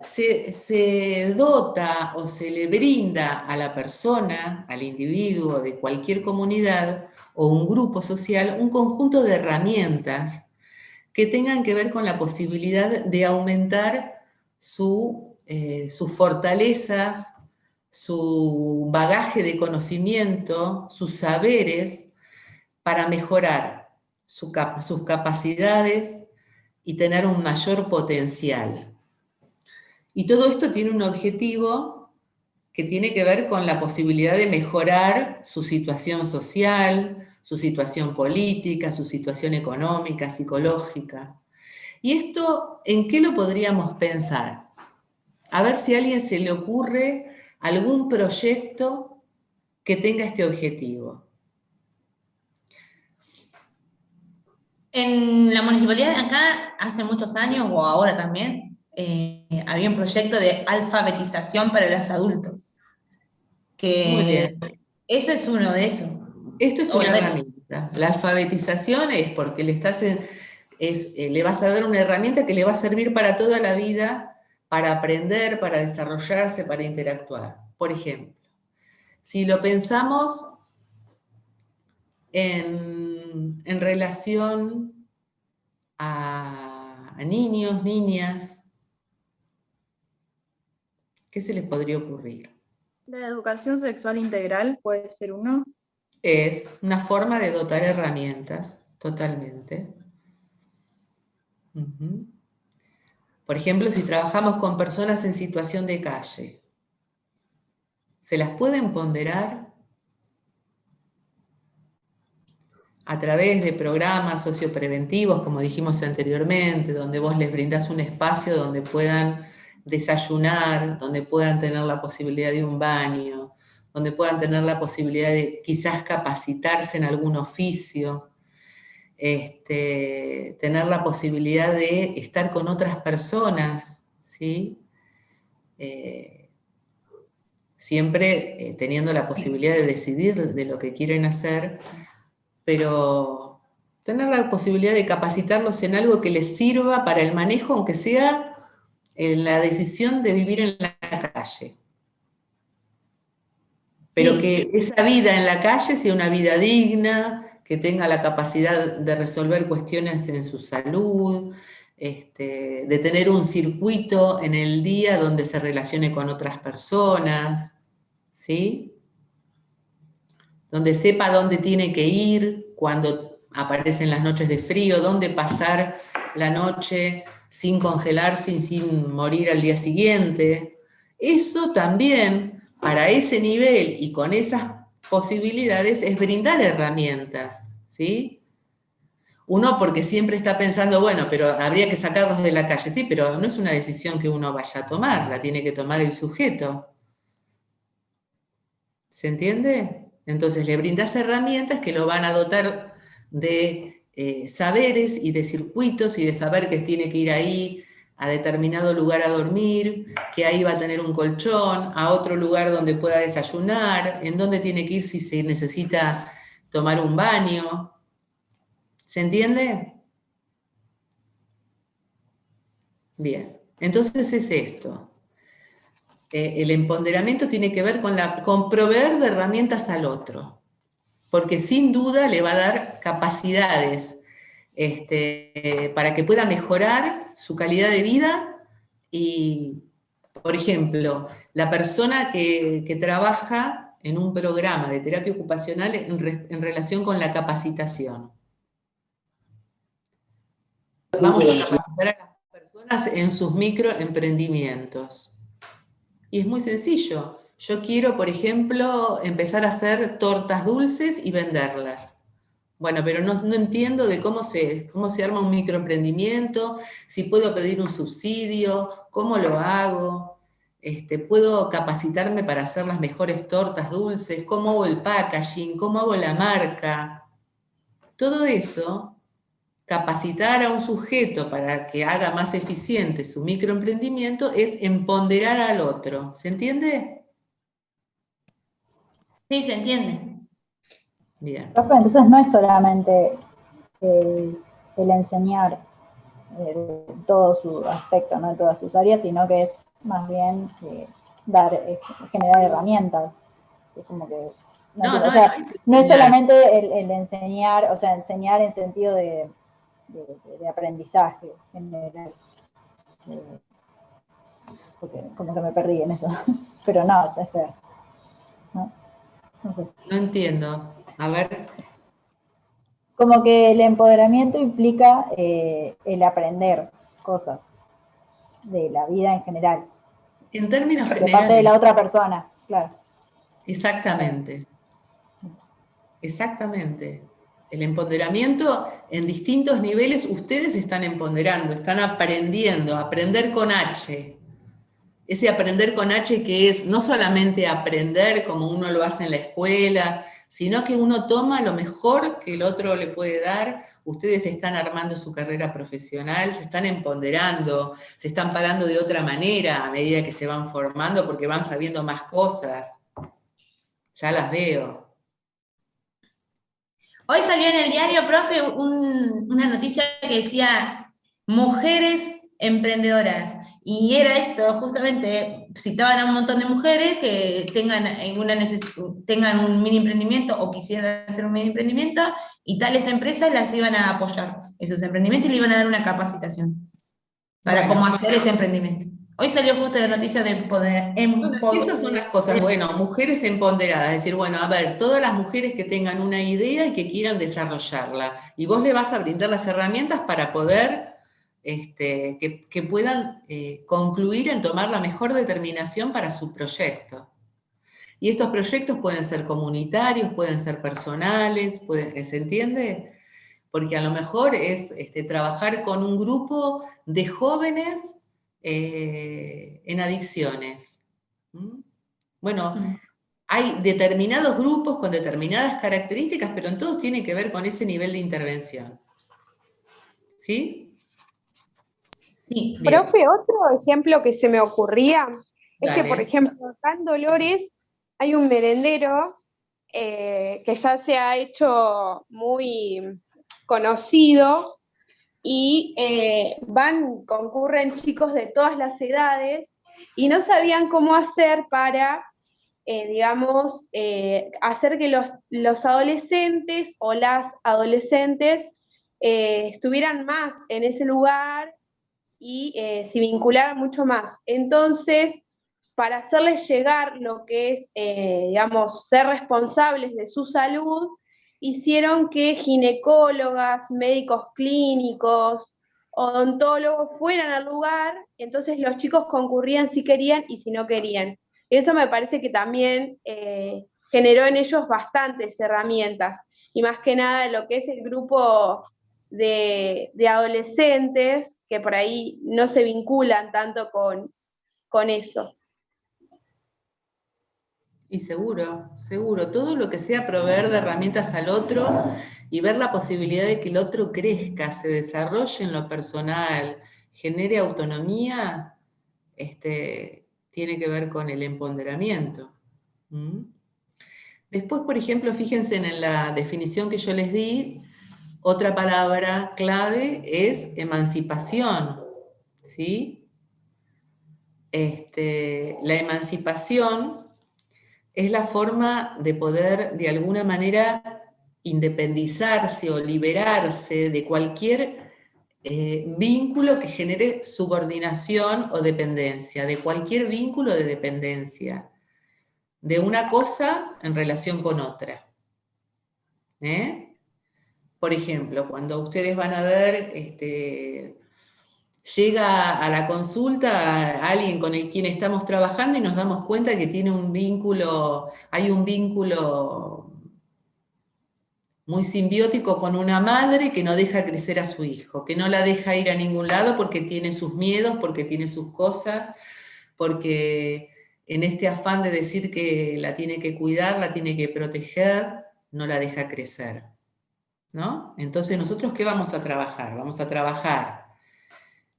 se dota o se le brinda a la persona, al individuo de cualquier comunidad o un grupo social, un conjunto de herramientas que tengan que ver con la posibilidad de aumentar sus fortalezas, su bagaje de conocimiento, sus saberes, para mejorar sus capacidades y tener un mayor potencial. Y todo esto tiene un objetivo que tiene que ver con la posibilidad de mejorar su situación social, su situación política, su situación económica, psicológica. ¿Y esto en qué lo podríamos pensar? A ver si a alguien se le ocurre algún proyecto que tenga este objetivo. En la municipalidad de acá, hace muchos años, o ahora también, había un proyecto de alfabetización para los adultos. Muy bien. Ese es uno de esos. Esto es una herramienta. La alfabetización es porque le vas a dar una herramienta que le va a servir para toda la vida, para aprender, para desarrollarse, para interactuar. Por ejemplo, si lo pensamos en relación a niños, niñas, ¿qué se les podría ocurrir? La educación sexual integral puede ser uno. Es una forma de dotar herramientas, totalmente. Por ejemplo, si trabajamos con personas en situación de calle, ¿se las pueden ponderar a través de programas sociopreventivos, como dijimos anteriormente, donde vos les brindás un espacio donde puedan desayunar, donde puedan tener la posibilidad de un baño, donde puedan tener la posibilidad de quizás capacitarse en algún oficio, tener la posibilidad de estar con otras personas, ¿sí? Siempre teniendo la posibilidad de decidir de lo que quieren hacer, pero tener la posibilidad de capacitarlos en algo que les sirva para el manejo, aunque sea en la decisión de vivir en la calle. Pero Sí. que esa vida en la calle sea una vida digna, que tenga la capacidad de resolver cuestiones en su salud, de tener un circuito en el día donde se relacione con otras personas, ¿sí? Donde sepa dónde tiene que ir cuando aparecen las noches de frío, dónde pasar la noche sin congelarse y sin morir al día siguiente. Eso también, para ese nivel y con esas posibilidades, es brindar herramientas, ¿sí? Uno porque siempre está pensando, bueno, pero habría que sacarlos de la calle, sí, pero no es una decisión que uno vaya a tomar, la tiene que tomar el sujeto. ¿Se entiende? Entonces le brindas herramientas que lo van a dotar de saberes y de circuitos y de saber que tiene que ir ahí a determinado lugar a dormir, que ahí va a tener un colchón, a otro lugar donde pueda desayunar, en dónde tiene que ir si se necesita tomar un baño. ¿Se entiende? Bien, entonces es esto. El empoderamiento tiene que ver con proveer de herramientas al otro, porque sin duda le va a dar capacidades para que pueda mejorar su calidad de vida y, por ejemplo, la persona que trabaja en un programa de terapia ocupacional en relación con la capacitación. Vamos a capacitar a las personas en sus microemprendimientos. Y es muy sencillo. Yo quiero, por ejemplo, empezar a hacer tortas dulces y venderlas. Bueno, pero no entiendo de cómo se arma un microemprendimiento, si puedo pedir un subsidio, cómo lo hago, puedo capacitarme para hacer las mejores tortas dulces, cómo hago el packaging, cómo hago la marca. Todo eso, capacitar a un sujeto para que haga más eficiente su microemprendimiento es empoderar al otro. ¿Se entiende? Sí, se entiende. Bien. Profe, entonces no es solamente el enseñar, todo su aspecto, ¿no? En todas sus áreas, sino que es más bien generar herramientas. Es como que no es solamente el enseñar, o sea, enseñar en sentido de aprendizaje general. Porque como que me perdí en eso. Pero no, no sé. No entiendo. A ver. Como que el empoderamiento implica el aprender cosas de la vida en general. En términos generales. De parte de la otra persona, claro. Exactamente. Exactamente. El empoderamiento en distintos niveles, ustedes están empoderando, están aprendiendo, aprender con H. Ese aprender con H que es no solamente aprender como uno lo hace en la escuela, sino que uno toma lo mejor que el otro le puede dar. Ustedes están armando su carrera profesional, se están empoderando, se están parando de otra manera a medida que se van formando porque van sabiendo más cosas. Ya las veo. Hoy salió en el diario, profe, una noticia que decía mujeres emprendedoras. Y era esto, justamente, citaban a un montón de mujeres que tengan un mini emprendimiento o quisieran hacer un mini emprendimiento, y tales empresas las iban a apoyar en sus emprendimientos y le iban a dar una capacitación para cómo hacer ese emprendimiento. Hoy salió justo la noticia de poder. Esas son las cosas, bueno, mujeres empoderadas, es decir, bueno, a ver, todas las mujeres que tengan una idea y que quieran desarrollarla, y vos le vas a brindar las herramientas para poder, que puedan concluir en tomar la mejor determinación para su proyecto. Y estos proyectos pueden ser comunitarios, pueden ser personales, ¿se entiende? Porque a lo mejor es trabajar con un grupo de jóvenes en adicciones. Bueno, hay determinados grupos con determinadas características, pero en todos tiene que ver con ese nivel de intervención. ¿Sí? Sí. Profe, otro ejemplo que se me ocurría es que, por ejemplo, acá en Dolores hay un merendero que ya se ha hecho muy conocido, y concurren chicos de todas las edades y no sabían cómo hacer para, digamos, hacer que los adolescentes o las adolescentes estuvieran más en ese lugar y se vincularan mucho más. Entonces, para hacerles llegar lo que es, digamos, ser responsables de su salud, hicieron que ginecólogas, médicos clínicos, odontólogos fueran al lugar, entonces los chicos concurrían si querían y si no querían. Eso me parece que también generó en ellos bastantes herramientas, y más que nada lo que es el grupo de adolescentes que por ahí no se vinculan tanto con eso. Y seguro, todo lo que sea proveer de herramientas al otro y ver la posibilidad de que el otro crezca, se desarrolle en lo personal, genere autonomía, tiene que ver con el empoderamiento. Después, por ejemplo, fíjense en la definición que yo les di, otra palabra clave es emancipación, ¿sí? La emancipación es la forma de poder, de alguna manera, independizarse o liberarse de cualquier vínculo que genere subordinación o dependencia, de cualquier vínculo de dependencia, de una cosa en relación con otra. Por ejemplo, cuando ustedes van a ver, llega a la consulta a alguien con quien estamos trabajando y nos damos cuenta que tiene un vínculo, hay un vínculo muy simbiótico con una madre que no deja crecer a su hijo, que no la deja ir a ningún lado porque tiene sus miedos, porque tiene sus cosas, porque en este afán de decir que la tiene que cuidar, la tiene que proteger, no la deja crecer, ¿no? Entonces, ¿nosotros qué vamos a trabajar? Vamos a trabajar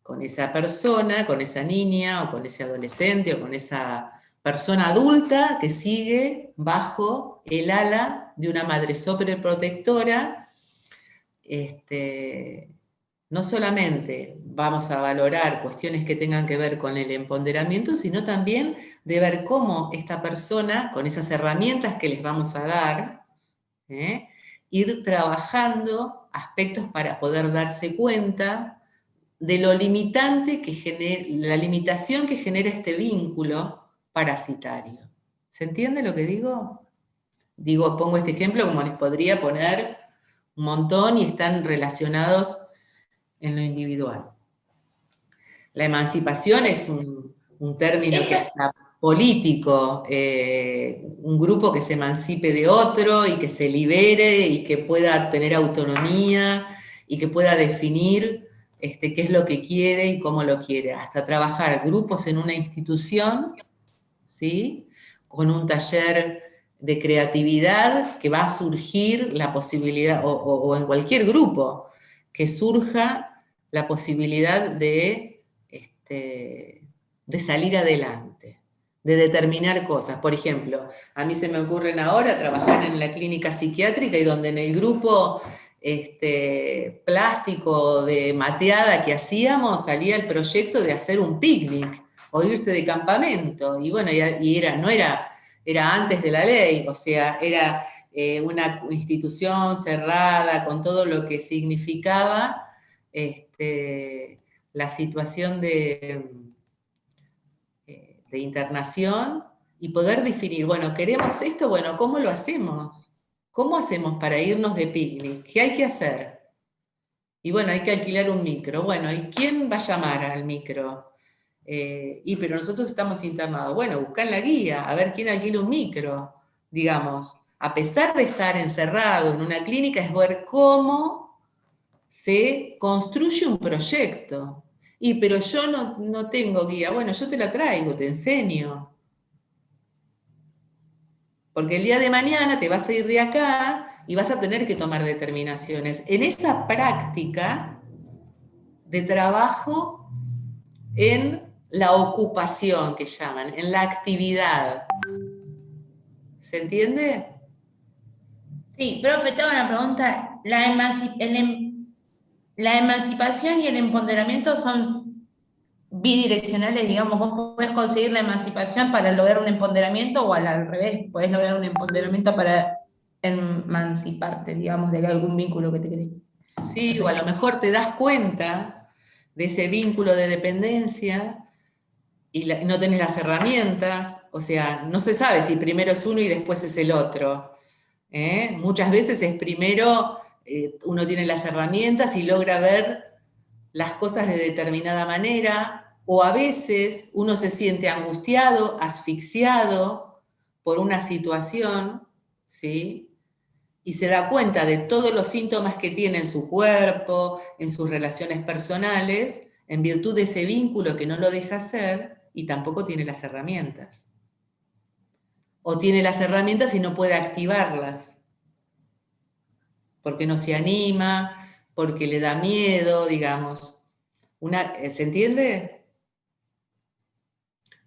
con esa persona, con esa niña, o con ese adolescente, o con esa persona adulta que sigue bajo el ala de una madre sobreprotectora, no solamente vamos a valorar cuestiones que tengan que ver con el empoderamiento, sino también de ver cómo esta persona, con esas herramientas que les vamos a dar, ir trabajando aspectos para poder darse cuenta de lo limitante que genera, la limitación que genera este vínculo parasitario. ¿Se entiende lo que digo? Digo, pongo este ejemplo como les podría poner un montón y están relacionados en lo individual. La emancipación es un término que hasta político, un grupo que se emancipe de otro y que se libere y que pueda tener autonomía y que pueda definir qué es lo que quiere y cómo lo quiere, hasta trabajar grupos en una institución, ¿sí? Con un taller de creatividad que va a surgir la posibilidad, o en cualquier grupo, que surja la posibilidad de salir adelante, de determinar cosas. Por ejemplo, a mí se me ocurren ahora trabajar en la clínica psiquiátrica y donde en el grupo plástico de mateada que hacíamos salía el proyecto de hacer un picnic o irse de campamento. Y bueno, era antes de la ley, o sea, era una institución cerrada con todo lo que significaba la situación de internación y poder definir, bueno, ¿queremos esto? Bueno, ¿cómo lo hacemos? ¿Cómo hacemos para irnos de picnic? ¿Qué hay que hacer? Y bueno, hay que alquilar un micro. Bueno, ¿y quién va a llamar al micro? Pero nosotros estamos internados. Bueno, busca en la guía, a ver quién alquila un micro, digamos. A pesar de estar encerrado en una clínica, es ver cómo se construye un proyecto. Pero yo no tengo guía. Bueno, yo te la traigo, te enseño. Porque el día de mañana te vas a ir de acá y vas a tener que tomar determinaciones. En esa práctica de trabajo en la ocupación que llaman, en la actividad. ¿Se entiende? Sí, profe, tengo una pregunta. ¿La emancipación y el empoderamiento son bidireccionales? Digamos, vos podés conseguir la emancipación para lograr un empoderamiento o al revés, podés lograr un empoderamiento para emanciparte, digamos, de algún vínculo que te crees. Sí, o a lo mejor te das cuenta de ese vínculo de dependencia y no tenés las herramientas, o sea, no se sabe si primero es uno y después es el otro. Muchas veces es primero, uno tiene las herramientas y logra ver las cosas de determinada manera, o a veces uno se siente angustiado, asfixiado por una situación, ¿sí? Y se da cuenta de todos los síntomas que tiene en su cuerpo, en sus relaciones personales, en virtud de ese vínculo que no lo deja hacer y tampoco tiene las herramientas. O tiene las herramientas y no puede activarlas, porque no se anima, porque le da miedo, digamos. ¿Se entiende?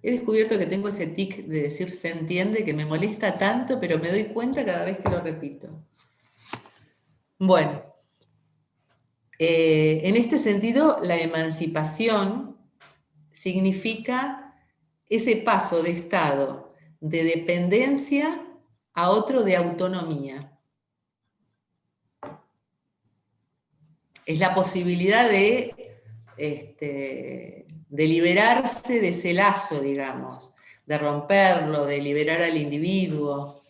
He descubierto que tengo ese tic de decir se entiende, que me molesta tanto, pero me doy cuenta cada vez que lo repito. Bueno, en este sentido, la emancipación significa ese paso de estado de dependencia a otro de autonomía. Es la posibilidad de liberarse de ese lazo, digamos, de romperlo, de liberar al individuo,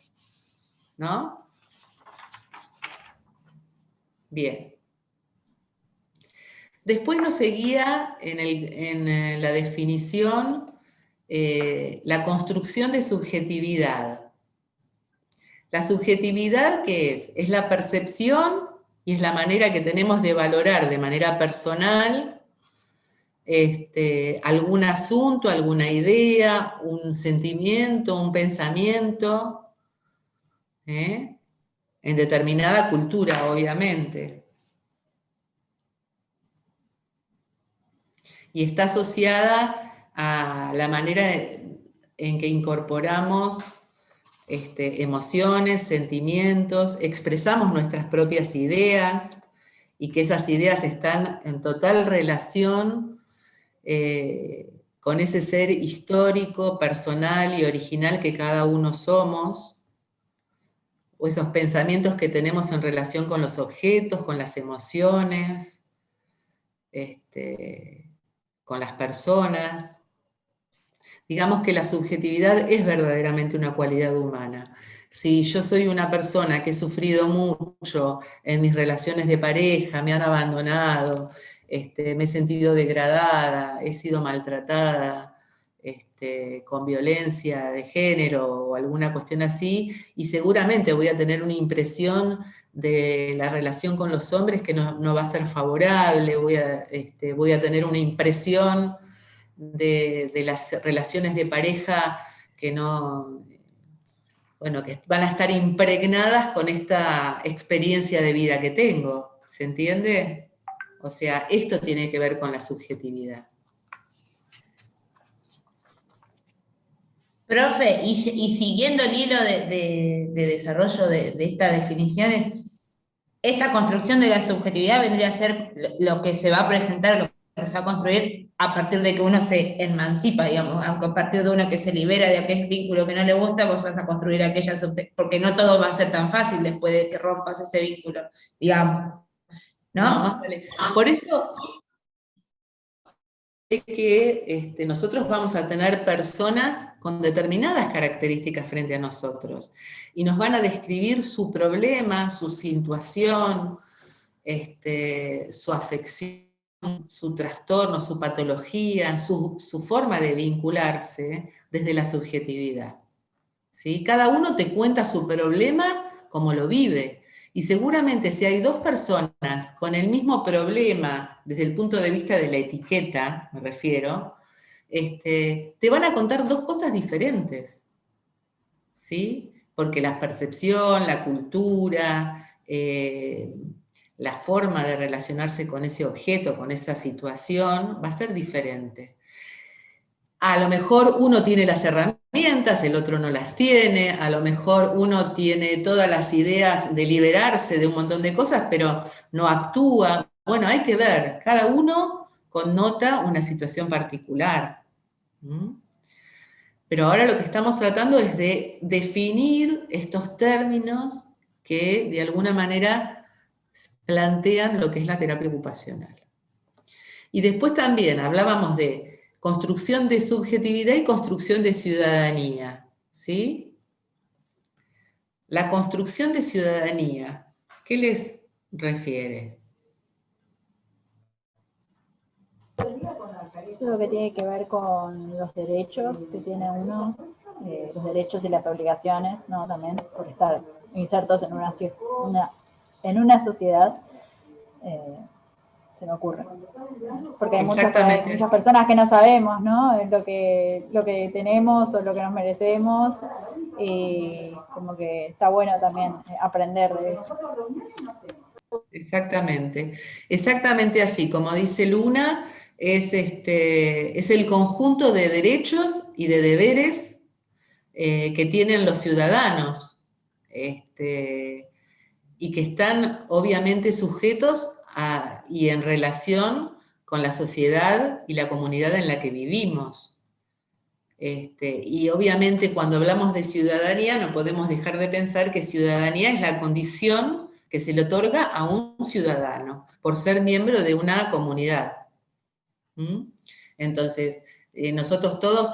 ¿no? Bien. Después nos seguía en la definición la construcción de subjetividad. La subjetividad, ¿qué es? Es la percepción y es la manera que tenemos de valorar de manera personal algún asunto, alguna idea, un sentimiento, un pensamiento, en determinada cultura, obviamente. Y está asociada a la manera en que incorporamos emociones, sentimientos, expresamos nuestras propias ideas y que esas ideas están en total relación con ese ser histórico, personal y original que cada uno somos, o esos pensamientos que tenemos en relación con los objetos, con las emociones, con las personas. Digamos que la subjetividad es verdaderamente una cualidad humana. Si yo soy una persona que he sufrido mucho en mis relaciones de pareja, me han abandonado, me he sentido degradada, he sido maltratada, con violencia de género o alguna cuestión así, y seguramente voy a tener una impresión de la relación con los hombres que no va a ser favorable, voy a tener una impresión de las relaciones de pareja que no, bueno, que van a estar impregnadas con esta experiencia de vida que tengo, ¿se entiende? O sea, esto tiene que ver con la subjetividad. Profe, y siguiendo el hilo de desarrollo de estas definiciones, esta construcción de la subjetividad vendría a ser lo que se va a presentar, lo que se va a construir a partir de que uno se emancipa, digamos, aunque a partir de uno que se libera de aquel vínculo que no le gusta, vos vas a construir aquella porque no todo va a ser tan fácil después de que rompas ese vínculo, digamos, ¿no? No, vale. Por eso es que nosotros vamos a tener personas con determinadas características frente a nosotros y nos van a describir su problema, su situación, su afección, su trastorno, su patología, su forma de vincularse desde la subjetividad. ¿Sí? Cada uno te cuenta su problema como lo vive. Y seguramente si hay dos personas con el mismo problema desde el punto de vista de la etiqueta, me refiero, te van a contar dos cosas diferentes. ¿Sí? Porque la percepción, la cultura, la forma de relacionarse con ese objeto, con esa situación, va a ser diferente. A lo mejor uno tiene las herramientas, el otro no las tiene, a lo mejor uno tiene todas las ideas de liberarse de un montón de cosas, pero no actúa. Bueno, hay que ver, cada uno connota una situación particular. Pero ahora lo que estamos tratando es de definir estos términos que de alguna manera plantean lo que es la terapia ocupacional. Y después también hablábamos de construcción de subjetividad y construcción de ciudadanía, ¿sí? La construcción de ciudadanía, ¿qué les refiere? Lo que tiene que ver con los derechos que tiene uno, los derechos y las obligaciones, ¿no? También por estar insertos en una sociedad, se me ocurre. Porque hay muchas personas que no sabemos, ¿no? Lo que tenemos o lo que nos merecemos, y como que está bueno también aprender de eso. Exactamente, exactamente así, como dice Luna, es el conjunto de derechos y de deberes que tienen los ciudadanos y que están obviamente sujetos y en relación con la sociedad y la comunidad en la que vivimos. Y obviamente cuando hablamos de ciudadanía no podemos dejar de pensar que ciudadanía es la condición que se le otorga a un ciudadano por ser miembro de una comunidad. Entonces, nosotros todos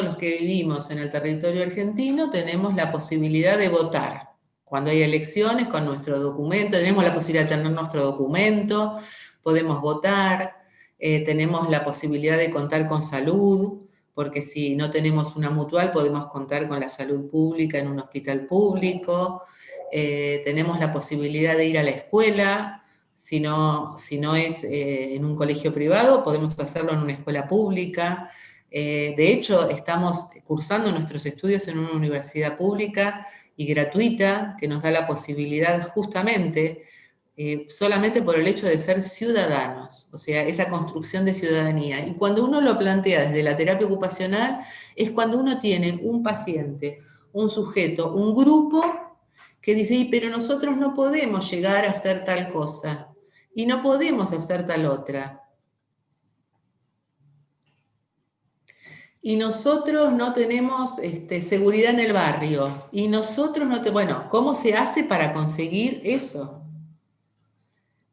los que vivimos en el territorio argentino, tenemos la posibilidad de votar. Cuando hay elecciones, con nuestro documento, tenemos la posibilidad de tener nuestro documento, podemos votar, tenemos la posibilidad de contar con salud, porque si no tenemos una mutual, podemos contar con la salud pública en un hospital público, tenemos la posibilidad de ir a la escuela. Si no es en un colegio privado, podemos hacerlo en una escuela pública. De hecho, estamos cursando nuestros estudios en una universidad pública y gratuita, que nos da la posibilidad justamente, solamente por el hecho de ser ciudadanos, o sea, esa construcción de ciudadanía. Y cuando uno lo plantea desde la terapia ocupacional, es cuando uno tiene un paciente, un sujeto, un grupo que dice, pero nosotros no podemos llegar a hacer tal cosa. y no podemos hacer tal otra. Y nosotros no tenemos seguridad en el barrio. Y nosotros no bueno, ¿cómo se hace para conseguir eso?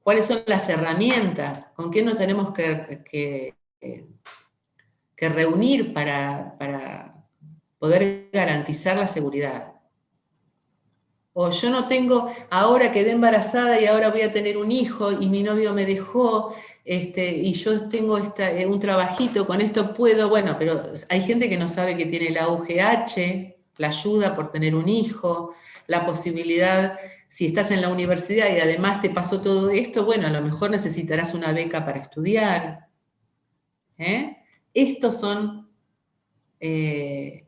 ¿Cuáles son las herramientas? ¿Con qué nos tenemos que reunir para poder garantizar la seguridad? O yo no tengo, ahora quedé embarazada y ahora voy a tener un hijo y mi novio me dejó, y yo tengo un trabajito, con esto puedo, bueno, pero hay gente que no sabe que tiene la UGH, la ayuda por tener un hijo, la posibilidad, si estás en la universidad y además te pasó todo esto, bueno, a lo mejor necesitarás una beca para estudiar. Estos son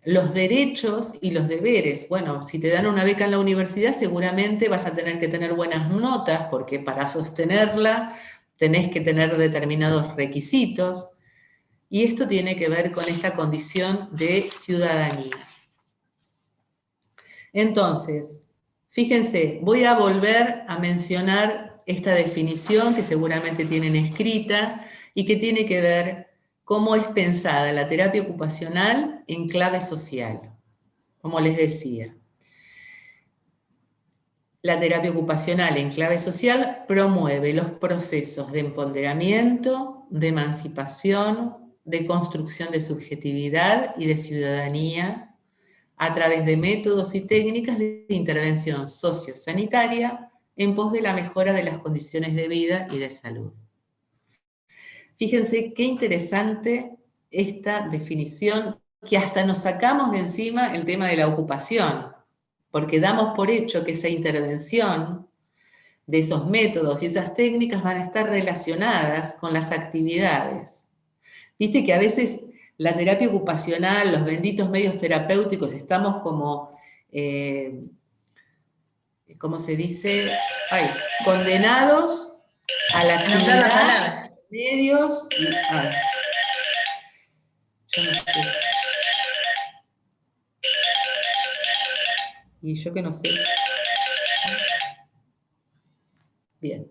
los derechos y los deberes. Bueno, si te dan una beca en la universidad, seguramente vas a tener que tener buenas notas, porque para sostenerla tenés que tener determinados requisitos, y esto tiene que ver con esta condición de ciudadanía. Entonces, fíjense, voy a volver a mencionar esta definición que seguramente tienen escrita y que tiene que ver cómo es pensada la terapia ocupacional en clave social. Como les decía, la terapia ocupacional en clave social promueve los procesos de empoderamiento, de emancipación, de construcción de subjetividad y de ciudadanía a través de métodos y técnicas de intervención sociosanitaria en pos de la mejora de las condiciones de vida y de salud. Fíjense qué interesante esta definición, que hasta nos sacamos de encima el tema de la ocupación, porque damos por hecho que esa intervención de esos métodos y esas técnicas van a estar relacionadas con las actividades. Viste que a veces la terapia ocupacional, los benditos medios terapéuticos, estamos como, ¿cómo se dice? Condenados a la actividad, medios y... yo no sé. Y yo que no sé. Bien.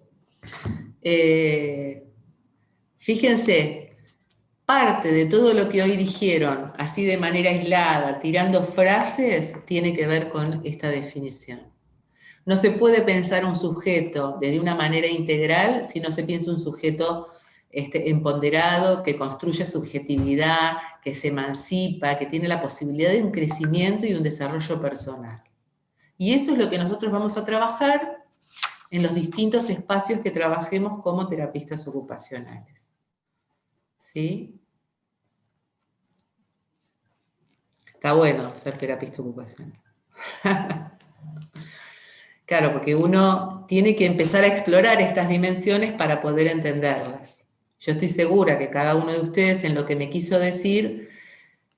Fíjense, parte de todo lo que hoy dijeron, así de manera aislada, tirando frases, tiene que ver con esta definición. No se puede pensar un sujeto de una manera integral si no se piensa un sujeto empoderado, que construye subjetividad, que se emancipa, que tiene la posibilidad de un crecimiento y un desarrollo personal. Y eso es lo que nosotros vamos a trabajar en los distintos espacios que trabajemos como terapistas ocupacionales. ¿Sí? Está bueno ser terapista ocupacional. Claro, porque uno tiene que empezar a explorar estas dimensiones para poder entenderlas. Yo estoy segura que cada uno de ustedes, en lo que me quiso decir,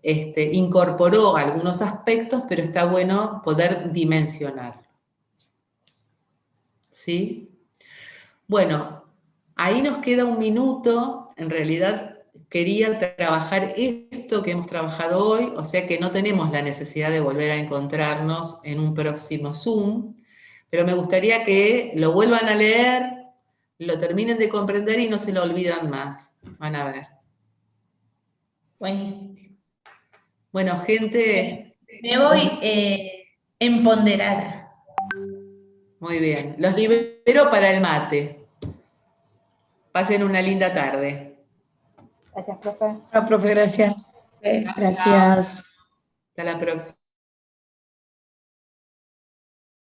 incorporó algunos aspectos, pero está bueno poder dimensionarlo. ¿Sí? Bueno, ahí nos queda un minuto. En realidad quería trabajar esto que hemos trabajado hoy, o sea que no tenemos la necesidad de volver a encontrarnos en un próximo Zoom, pero me gustaría que lo vuelvan a leer, lo terminen de comprender y no se lo olvidan más. Van a ver. Buenísimo. Bueno, gente... Me voy empoderada. Muy bien. Los libero para el mate. Pasen una linda tarde. Gracias, profe. Chao, profe, gracias. Gracias. Hasta la próxima.